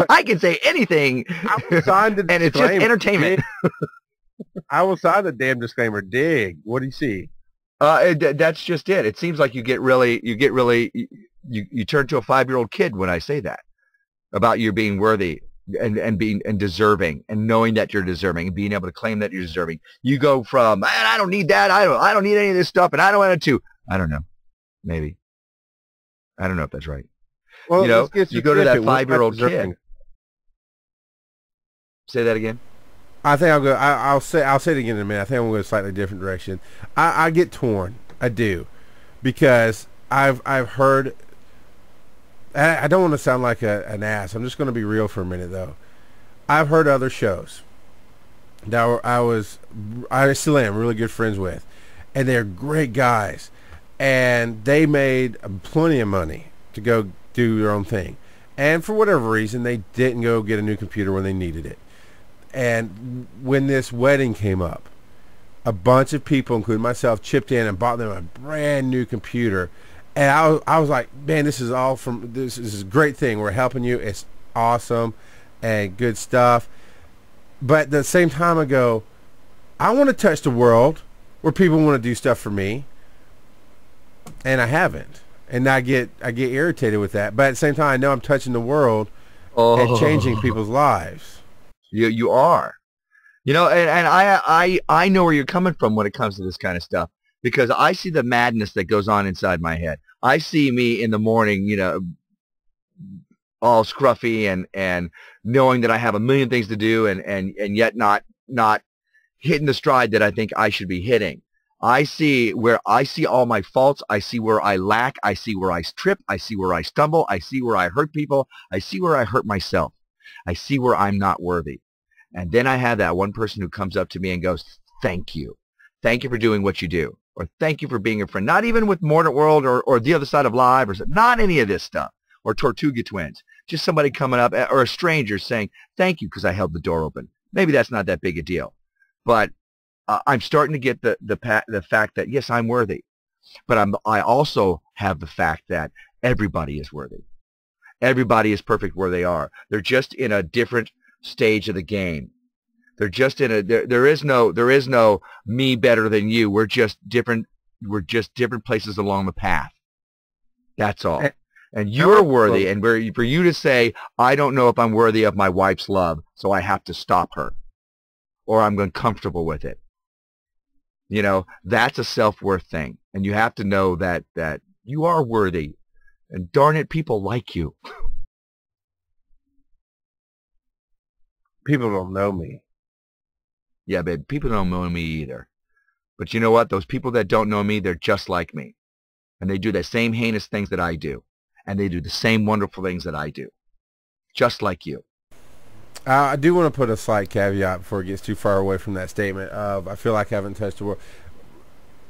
I can say anything, and it's just entertainment. I will sign the damn disclaimer. Dig. What do you see? That's just it. It seems like you turn to a 5-year-old kid when I say that about you being worthy and being deserving and knowing that you're deserving and being able to claim that you're deserving. You go from, man, I don't need that. I don't need any of this stuff, and I don't want it to. I don't know. Maybe. I don't know if that's right. Well, you know, you go to that 5-year-old kid. Say that again. I think I'll go. I'll say it again in a minute. I think I'm going to go a slightly different direction. I get torn. I do, because I've heard. I don't want to sound like an ass. I'm just going to be real for a minute though. I've heard other shows that I still am really good friends with, and they're great guys, and they made plenty of money to go do their own thing, and for whatever reason they didn't go get a new computer when they needed it. And when this wedding came up, a bunch of people, including myself, chipped in and bought them a brand new computer. And I was like, man, this is a great thing. We're helping you. It's awesome and good stuff. But at the same time, I go, I want to touch the world where people want to do stuff for me. And I haven't. And I get irritated with that. But at the same time, I know I'm touching the world and changing people's lives. You are, you know, and I know where you're coming from when it comes to this kind of stuff, because I see the madness that goes on inside my head. I see me in the morning, you know, all scruffy and knowing that I have a million things to do and yet not hitting the stride that I think I should be hitting. I see all my faults. I see where I lack. I see where I trip. I see where I stumble. I see where I hurt people. I see where I hurt myself. I see where I'm not worthy. And then I have that one person who comes up to me and goes, thank you. Thank you for doing what you do. Or thank you for being a friend. Not even with Mordant World or The Other Side of Live or not any of this stuff. Or Tortuga Twins. Just somebody coming up or a stranger saying, thank you because I held the door open. Maybe that's not that big a deal. But I'm starting to get the fact that, yes, I'm worthy. But I also have the fact that everybody is worthy. Everybody is perfect where they are. They're just in a different stage of the game. They're just in there is no me better than you. We're just different places along the path. That's all. And you're worthy, and for you to say, I don't know if I'm worthy of my wife's love, so I have to stop her, or I'm uncomfortable with it. You know, that's a self-worth thing. And you have to know that you are worthy. And darn it, people like you. People don't know me. Yeah, babe, people don't know me either. But you know what? Those people that don't know me, they're just like me. And they do the same heinous things that I do. And they do the same wonderful things that I do. Just like you. I do want to put a slight caveat before it gets too far away from that statement of I feel like I haven't touched the world.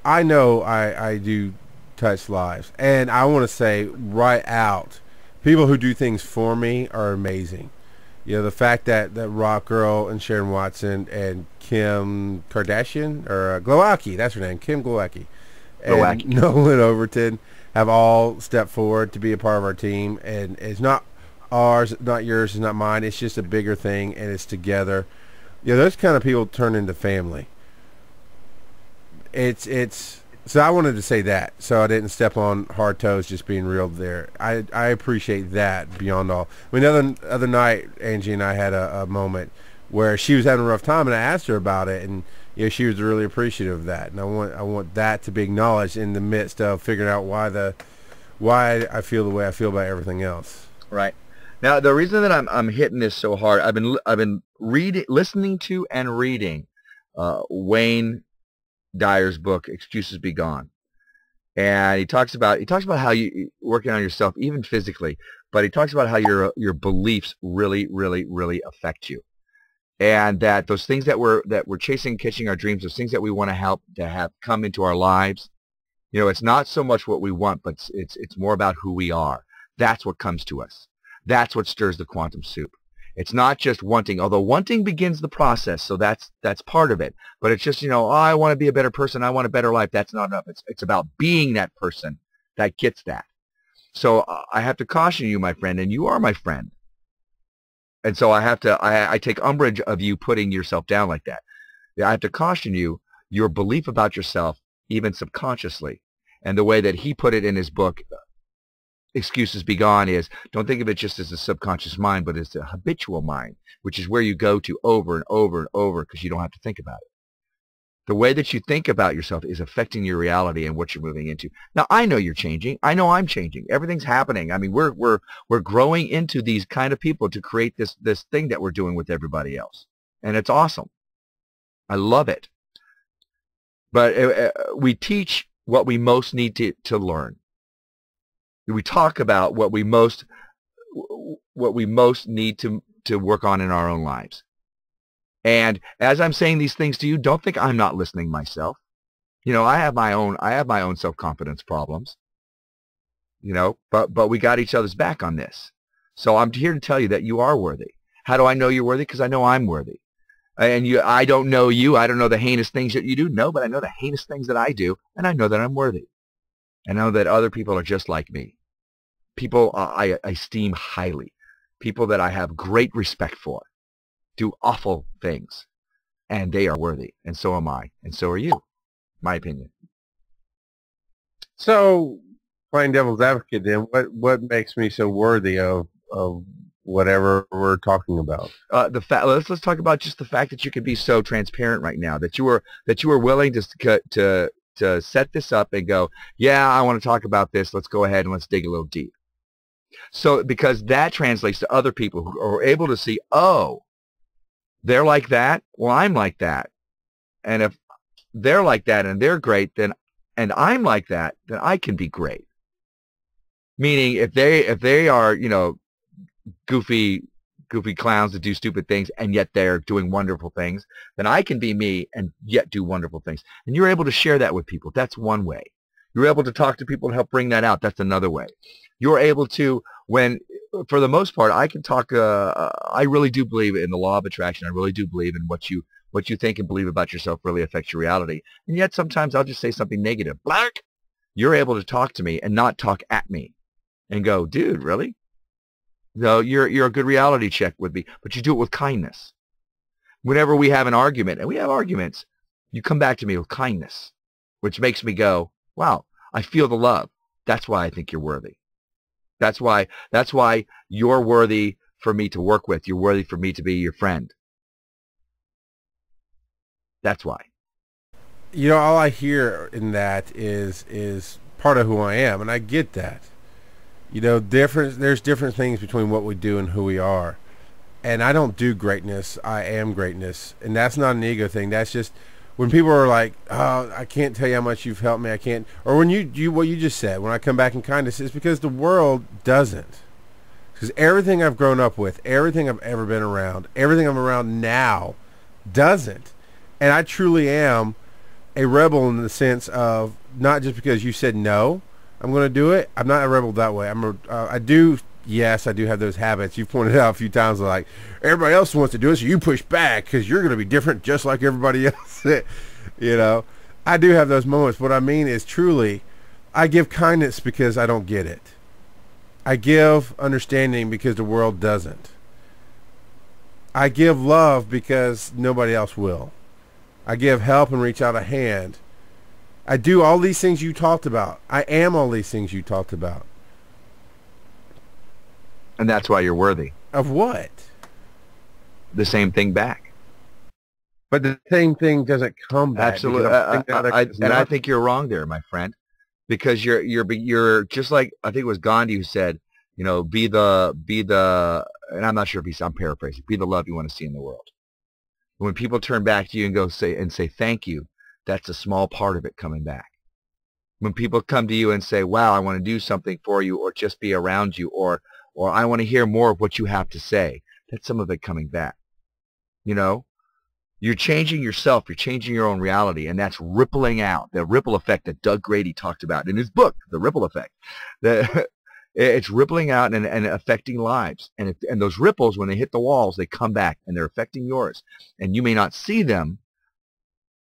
I know I do touch lives. And I want to say right out, people who do things for me are amazing. You know, the fact that Rock Girl and Sharon Watson and Kim Kardashian, or Glowacki, that's her name, Kim Glowacki, and Nolan Overton have all stepped forward to be a part of our team. And it's not ours, not yours, it's not mine. It's just a bigger thing, and it's together. You know, those kind of people turn into family. So I wanted to say that, so I didn't step on hard toes just being real there. I appreciate that beyond all. I mean, the other night, Angie and I had a moment where she was having a rough time, and I asked her about it, and you know, she was really appreciative of that. And I want that to be acknowledged in the midst of figuring out why I feel the way I feel about everything else. Right. Now, the reason that I'm hitting this so hard, I've been listening to and reading Wayne Dyer's book, Excuses Be Gone. And he talks about how you working on yourself, even physically, but he talks about how your beliefs really, really, really affect you. And that those things that we're chasing, catching our dreams, those things that we want to have come into our lives, you know, it's not so much what we want, but it's more about who we are. That's what comes to us. That's what stirs the quantum soup. It's not just wanting, although wanting begins the process, so that's part of it. But it's just, you know, oh, I want to be a better person, I want a better life. That's not enough. It's about being that person that gets that. So I have to caution you, my friend, and you are my friend. And so I take umbrage of you putting yourself down like that. I have to caution you, your belief about yourself, even subconsciously, and the way that he put it in his book, Excuses Be Gone, is don't think of it just as a subconscious mind, but as a habitual mind, which is where you go to over and over and over because you don't have to think about it. The way that you think about yourself is affecting your reality and what you're moving into. Now, I know you're changing. I know I'm changing. Everything's happening. I mean, we're growing into these kind of people to create this thing that we're doing with everybody else, and it's awesome. I love it. But we teach what we most need to learn. We talk about what we most need to work on in our own lives. And as I'm saying these things to you, don't think I'm not listening myself. You know, I have my own self-confidence problems. You know, but we got each other's back on this. So I'm here to tell you that you are worthy. How do I know you're worthy? Because I know I'm worthy. And I don't know you. I don't know the heinous things that you do. No, but I know the heinous things that I do, and I know that I'm worthy. I know that other people are just like me. People I esteem highly. People that I have great respect for do awful things, and they are worthy, and so am I, and so are you, my opinion. So, playing devil's advocate, then, what makes me so worthy of whatever we're talking about? Let's talk about just the fact that you can be so transparent right now, that you were willing to set this up and go, yeah, I want to talk about this. Let's go ahead and let's dig a little deep. So, because that translates to other people who are able to see, oh, they're like that. Well, I'm like that. And if they're like that and they're great, then, and I'm like that, then I can be great. Meaning, if they are, you know, goofy clowns that do stupid things and yet they're doing wonderful things, then I can be me and yet do wonderful things. And you're able to share that with people. That's one way. You're able to talk to people to help bring that out. That's another way. You're able to, for the most part, I can talk, I really do believe in the law of attraction. I really do believe in what you think and believe about yourself really affects your reality. And yet sometimes I'll just say something negative. Black! You're able to talk to me and not talk at me and go, dude, really? No, you're a good reality check with me, but you do it with kindness. Whenever we have an argument, and we have arguments, you come back to me with kindness, which makes me go, wow, I feel the love. That's why I think you're worthy. That's why you're worthy for me to work with. You're worthy for me to be your friend. That's why. all I hear in that is part of who I am, and I get that. There's different things between what we do and who we are. And I don't do greatness. I am greatness. And that's not an ego thing. That's just when people are like, oh, I can't tell you how much you've helped me. I can't. Or when you what you just said, when I come back in kindness, it's because the world doesn't. Because everything I've grown up with, everything I've ever been around, everything I'm around now doesn't. And I truly am a rebel in the sense of not just because you said no, I'm going to do it. I'm not a rebel that way. Yes, I do have those habits. You've pointed out a few times, like, everybody else wants to do it, so you push back because you're going to be different just like everybody else. I do have those moments. What I mean is truly, I give kindness because I don't get it. I give understanding because the world doesn't. I give love because nobody else will. I give help and reach out a hand. I do all these things you talked about. I am all these things you talked about. And that's why you're worthy. Of what? The same thing back. But the same thing doesn't come back. Absolutely. I think you're wrong there, my friend, because you're just like, I think it was Gandhi who said, be the, and I'm not sure if I'm paraphrasing, be the love you want to see in the world. When people turn back to you and say thank you, that's a small part of it coming back. When people come to you and say, wow, I want to do something for you, or just be around you, or I want to hear more of what you have to say, that's some of it coming back. You're changing yourself, you're changing your own reality, and that's rippling out. The ripple effect that Doug Grady talked about in his book, The Ripple Effect. It's rippling out and affecting lives. And those ripples, when they hit the walls, they come back and they're affecting yours. And you may not see them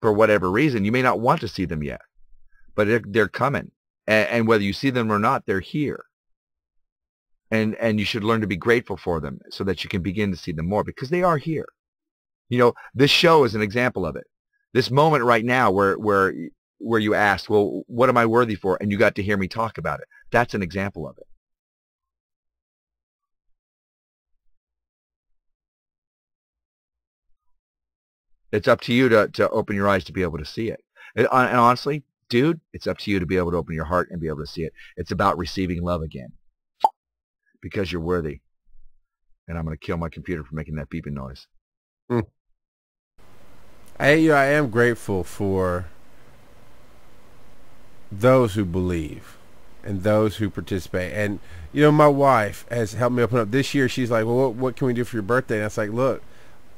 for whatever reason. You may not want to see them yet, but they're coming. And whether you see them or not, they're here. And you should learn to be grateful for them so that you can begin to see them more, because they are here. This show is an example of it. This moment right now where you asked, well, what am I worthy for? And you got to hear me talk about it. That's an example of it. It's up to you to open your eyes to be able to see it. And honestly, dude, it's up to you to be able to open your heart and be able to see it. It's about receiving love again. Because you're worthy. And I'm going to kill my computer for making that beeping noise. I am grateful for those who believe and those who participate. And, my wife has helped me open up. This year, she's like, well, what can we do for your birthday? And I was like, look,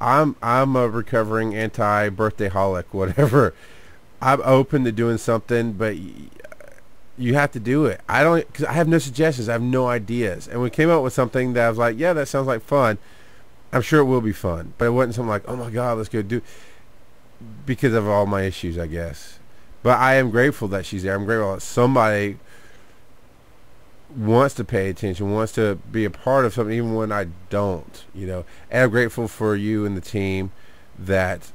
I'm a recovering anti-birthday holic, whatever. I'm open to doing something, but you have to do it. Because I have no suggestions. I have no ideas. And we came up with something that I was like, yeah, that sounds like fun. I'm sure it will be fun. But it wasn't something like, oh my God, let's go do, because of all my issues, I guess. But I am grateful that she's there. I'm grateful that somebody wants to pay attention, wants to be a part of something, even when I don't, And I'm grateful for you and the team that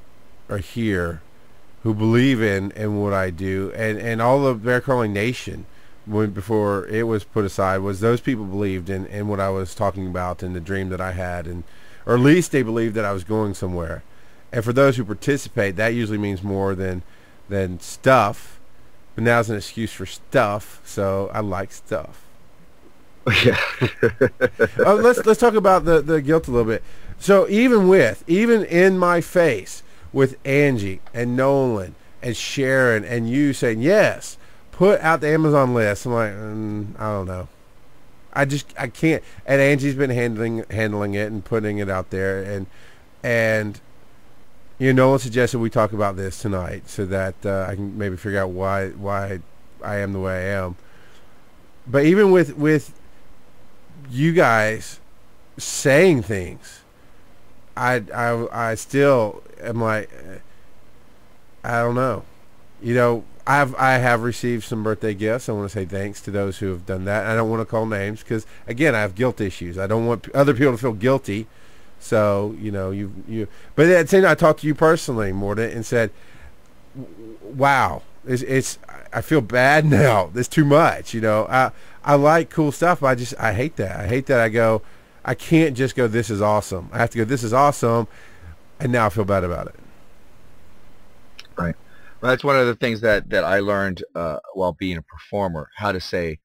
are here, who believe in what I do, and all of Bear Crawling Nation, before it was put aside, was those people believed in what I was talking about and the dream that I had, or at least they believed that I was going somewhere. And for those who participate, that usually means more than stuff. But now's an excuse for stuff, so I like stuff. Yeah. Let's talk about the guilt a little bit. So even in my face, with Angie and Nolan and Sharon and you saying, yes, put out the Amazon list. I'm like, I don't know. I can't. And Angie's been handling it and putting it out there. And Nolan suggested we talk about this tonight so that I can maybe figure out why I am the way I am. But even with you guys saying things, I still am like, I don't know. I have received some birthday gifts. I want to say thanks to those who have done that. I don't want to call names because, again, I have guilt issues. I don't want other people to feel guilty. So, you. But at the same time, I talked to you personally, Mordant, and said, wow, I feel bad now. It's too much, I like cool stuff, but I hate that. I hate that I can't just go, this is awesome. I have to go, this is awesome, and now I feel bad about it. Right. Well, that's one of the things that I learned while being a performer, how to say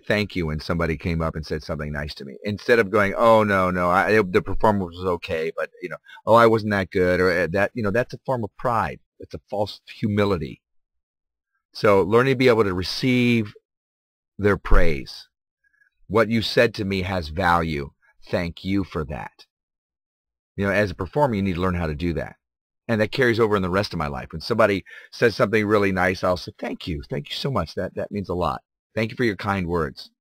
thank you when somebody came up and said something nice to me, instead of going, oh no, the performance was okay, but oh, I wasn't that good, or that, that's a form of pride. It's a false humility. So learning to be able to receive their praise. What you said to me has value. Thank you for that. As a performer, you need to learn how to do that. And that carries over in the rest of my life. When somebody says something really nice, I'll say, thank you so much. That means a lot. Thank you for your kind words.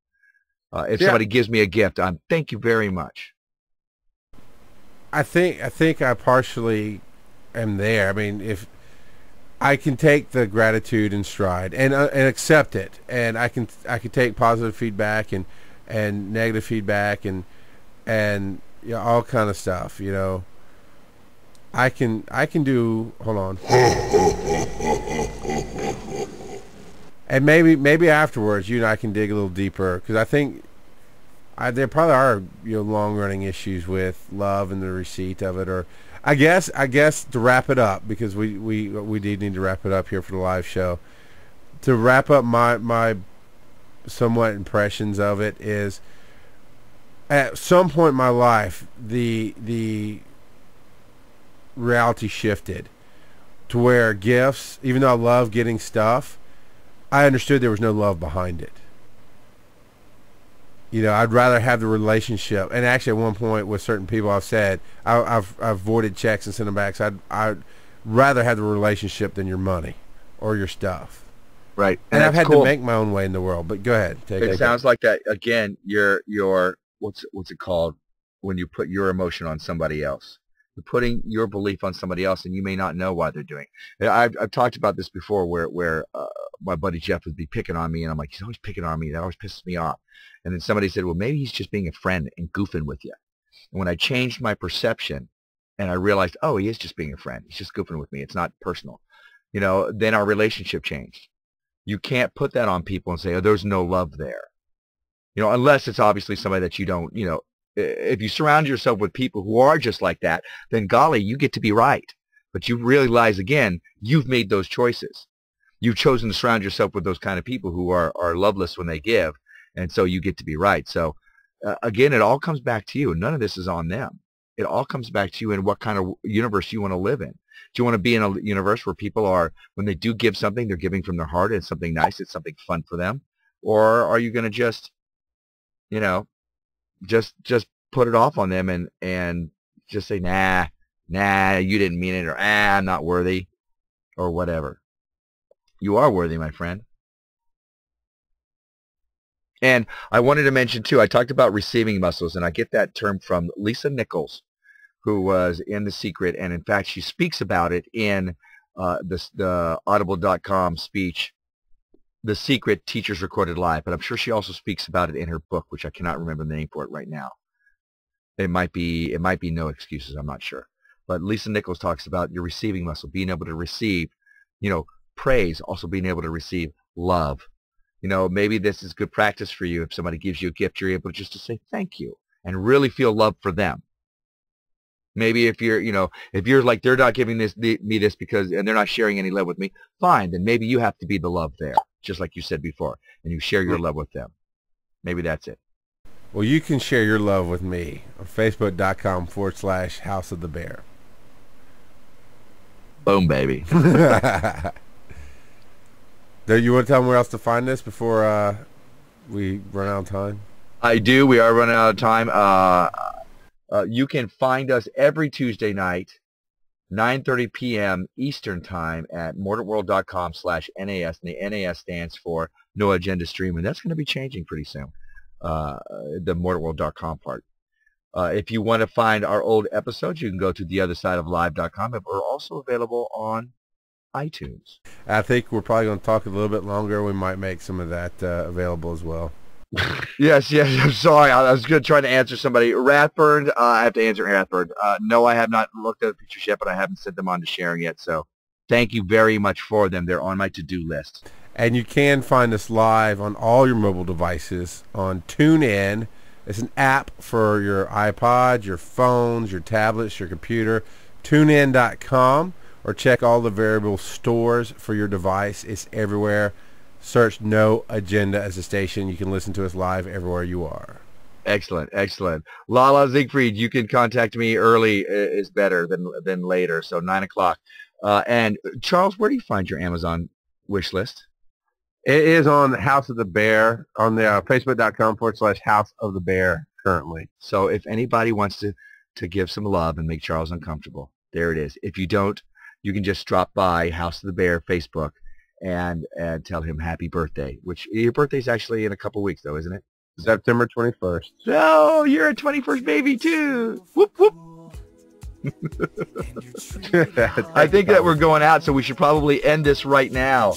If somebody gives me a gift, thank you very much. I think I partially am there. I mean, if I can take the gratitude in stride and accept it, and I can take positive feedback and negative feedback and all kind of stuff. I can do. Hold on. And maybe afterwards, you and I can dig a little deeper, because I think there probably are long-running issues with love and the receipt of it. Or I guess to wrap it up, because we did need to wrap it up here for the live show. To wrap up my somewhat impressions of it is, at some point in my life, the reality shifted to where gifts, even though I love getting stuff, I understood there was no love behind it. I'd rather have the relationship. And actually, at one point with certain people, I've said I've voided checks and sent them back. So I'd rather have the relationship than your money or your stuff. Right. And I've had to make my own way in the world. But go ahead. It sounds like that again. Your what's it called when you put your emotion on somebody else? You're putting your belief on somebody else, and you may not know why they're doing it. I've talked about this before, where my buddy Jeff would be picking on me, and I'm like, he's always picking on me. That always pisses me off. And then somebody said, well, maybe he's just being a friend and goofing with you. And when I changed my perception, and I realized, oh, he is just being a friend. He's just goofing with me. It's not personal. Then our relationship changed. You can't put that on people and say, oh, there's no love there. Unless it's obviously somebody that you don't, if you surround yourself with people who are just like that, then golly, you get to be right. But you realize, again, you've made those choices. You've chosen to surround yourself with those kind of people who are loveless when they give, and so you get to be right. So, again, it all comes back to you. None of this is on them. It all comes back to you and what kind of universe you want to live in. Do you want to be in a universe where people are, when they do give something, they're giving from their heart, it's something nice, it's something fun for them? Or are you going to just put it off on them and just say, nah, you didn't mean it, or I'm not worthy, or whatever. You are worthy, my friend. And I wanted to mention, too, I talked about receiving muscles, and I get that term from Lisa Nichols, who was in The Secret, and in fact, she speaks about it in the audible.com speech, The Secret, Teachers Recorded Live, but I'm sure she also speaks about it in her book, which I cannot remember the name for it right now. It might be No Excuses, I'm not sure. But Lisa Nichols talks about your receiving muscle, being able to receive, praise, also being able to receive love. Maybe this is good practice for you. If somebody gives you a gift, you're able just to say thank you and really feel love for them. Maybe if you're like, they're not giving me this because, and they're not sharing any love with me, fine, then maybe you have to be the love there, just like you said before, and you share your love with them. Maybe that's it. Well, you can share your love with me on Facebook.com/House of the Bear. Boom, baby. Do you want to tell them where else to find this before we run out of time? I do. We are running out of time. You can find us every Tuesday night, 9:30 p.m. Eastern Time at mordantworld.com/NAS, and the NAS stands for No Agenda Stream, and that's going to be changing pretty soon, the mordantworld.com part. If you want to find our old episodes, you can go to theothersideoflive.com. We're also available on iTunes. I think we're probably going to talk a little bit longer. We might make some of that available as well. Yes. I'm sorry. I was going to try to answer somebody. Rathburn, I have to answer Rathburn. No, I have not looked at the pictures yet, but I haven't sent them on to sharing yet. So thank you very much for them. They're on my to-do list. And you can find us live on all your mobile devices on TuneIn. It's an app for your iPod, your phones, your tablets, your computer. TuneIn.com. or check all the variable stores for your device. It's everywhere. Search No Agenda as a station. You can listen to us live everywhere you are. Excellent, excellent. Lala Siegfried, you can contact me early is better than later, so 9 o'clock. And Charles, where do you find your Amazon wish list? It is on House of the Bear on the facebook.com/House of the Bear currently. So if anybody wants to give some love and make Charles uncomfortable, there it is. If you don't, you can just drop by House of the Bear Facebook and tell him happy birthday, which your birthday's actually in a couple weeks though, isn't it? September 21st. No, you're a 21st baby too. Whoop, whoop. I think that we're going out, so we should probably end this right now.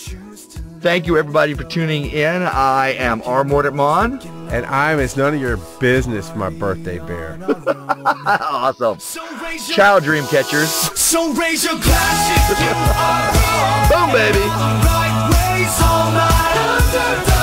Thank you, everybody, for tuning in. I am ourMordant. And it's none of your business, my birthday bear. Awesome. Ciao, dream catchers. So raise your glass if you are Boom, baby. right ways all night under the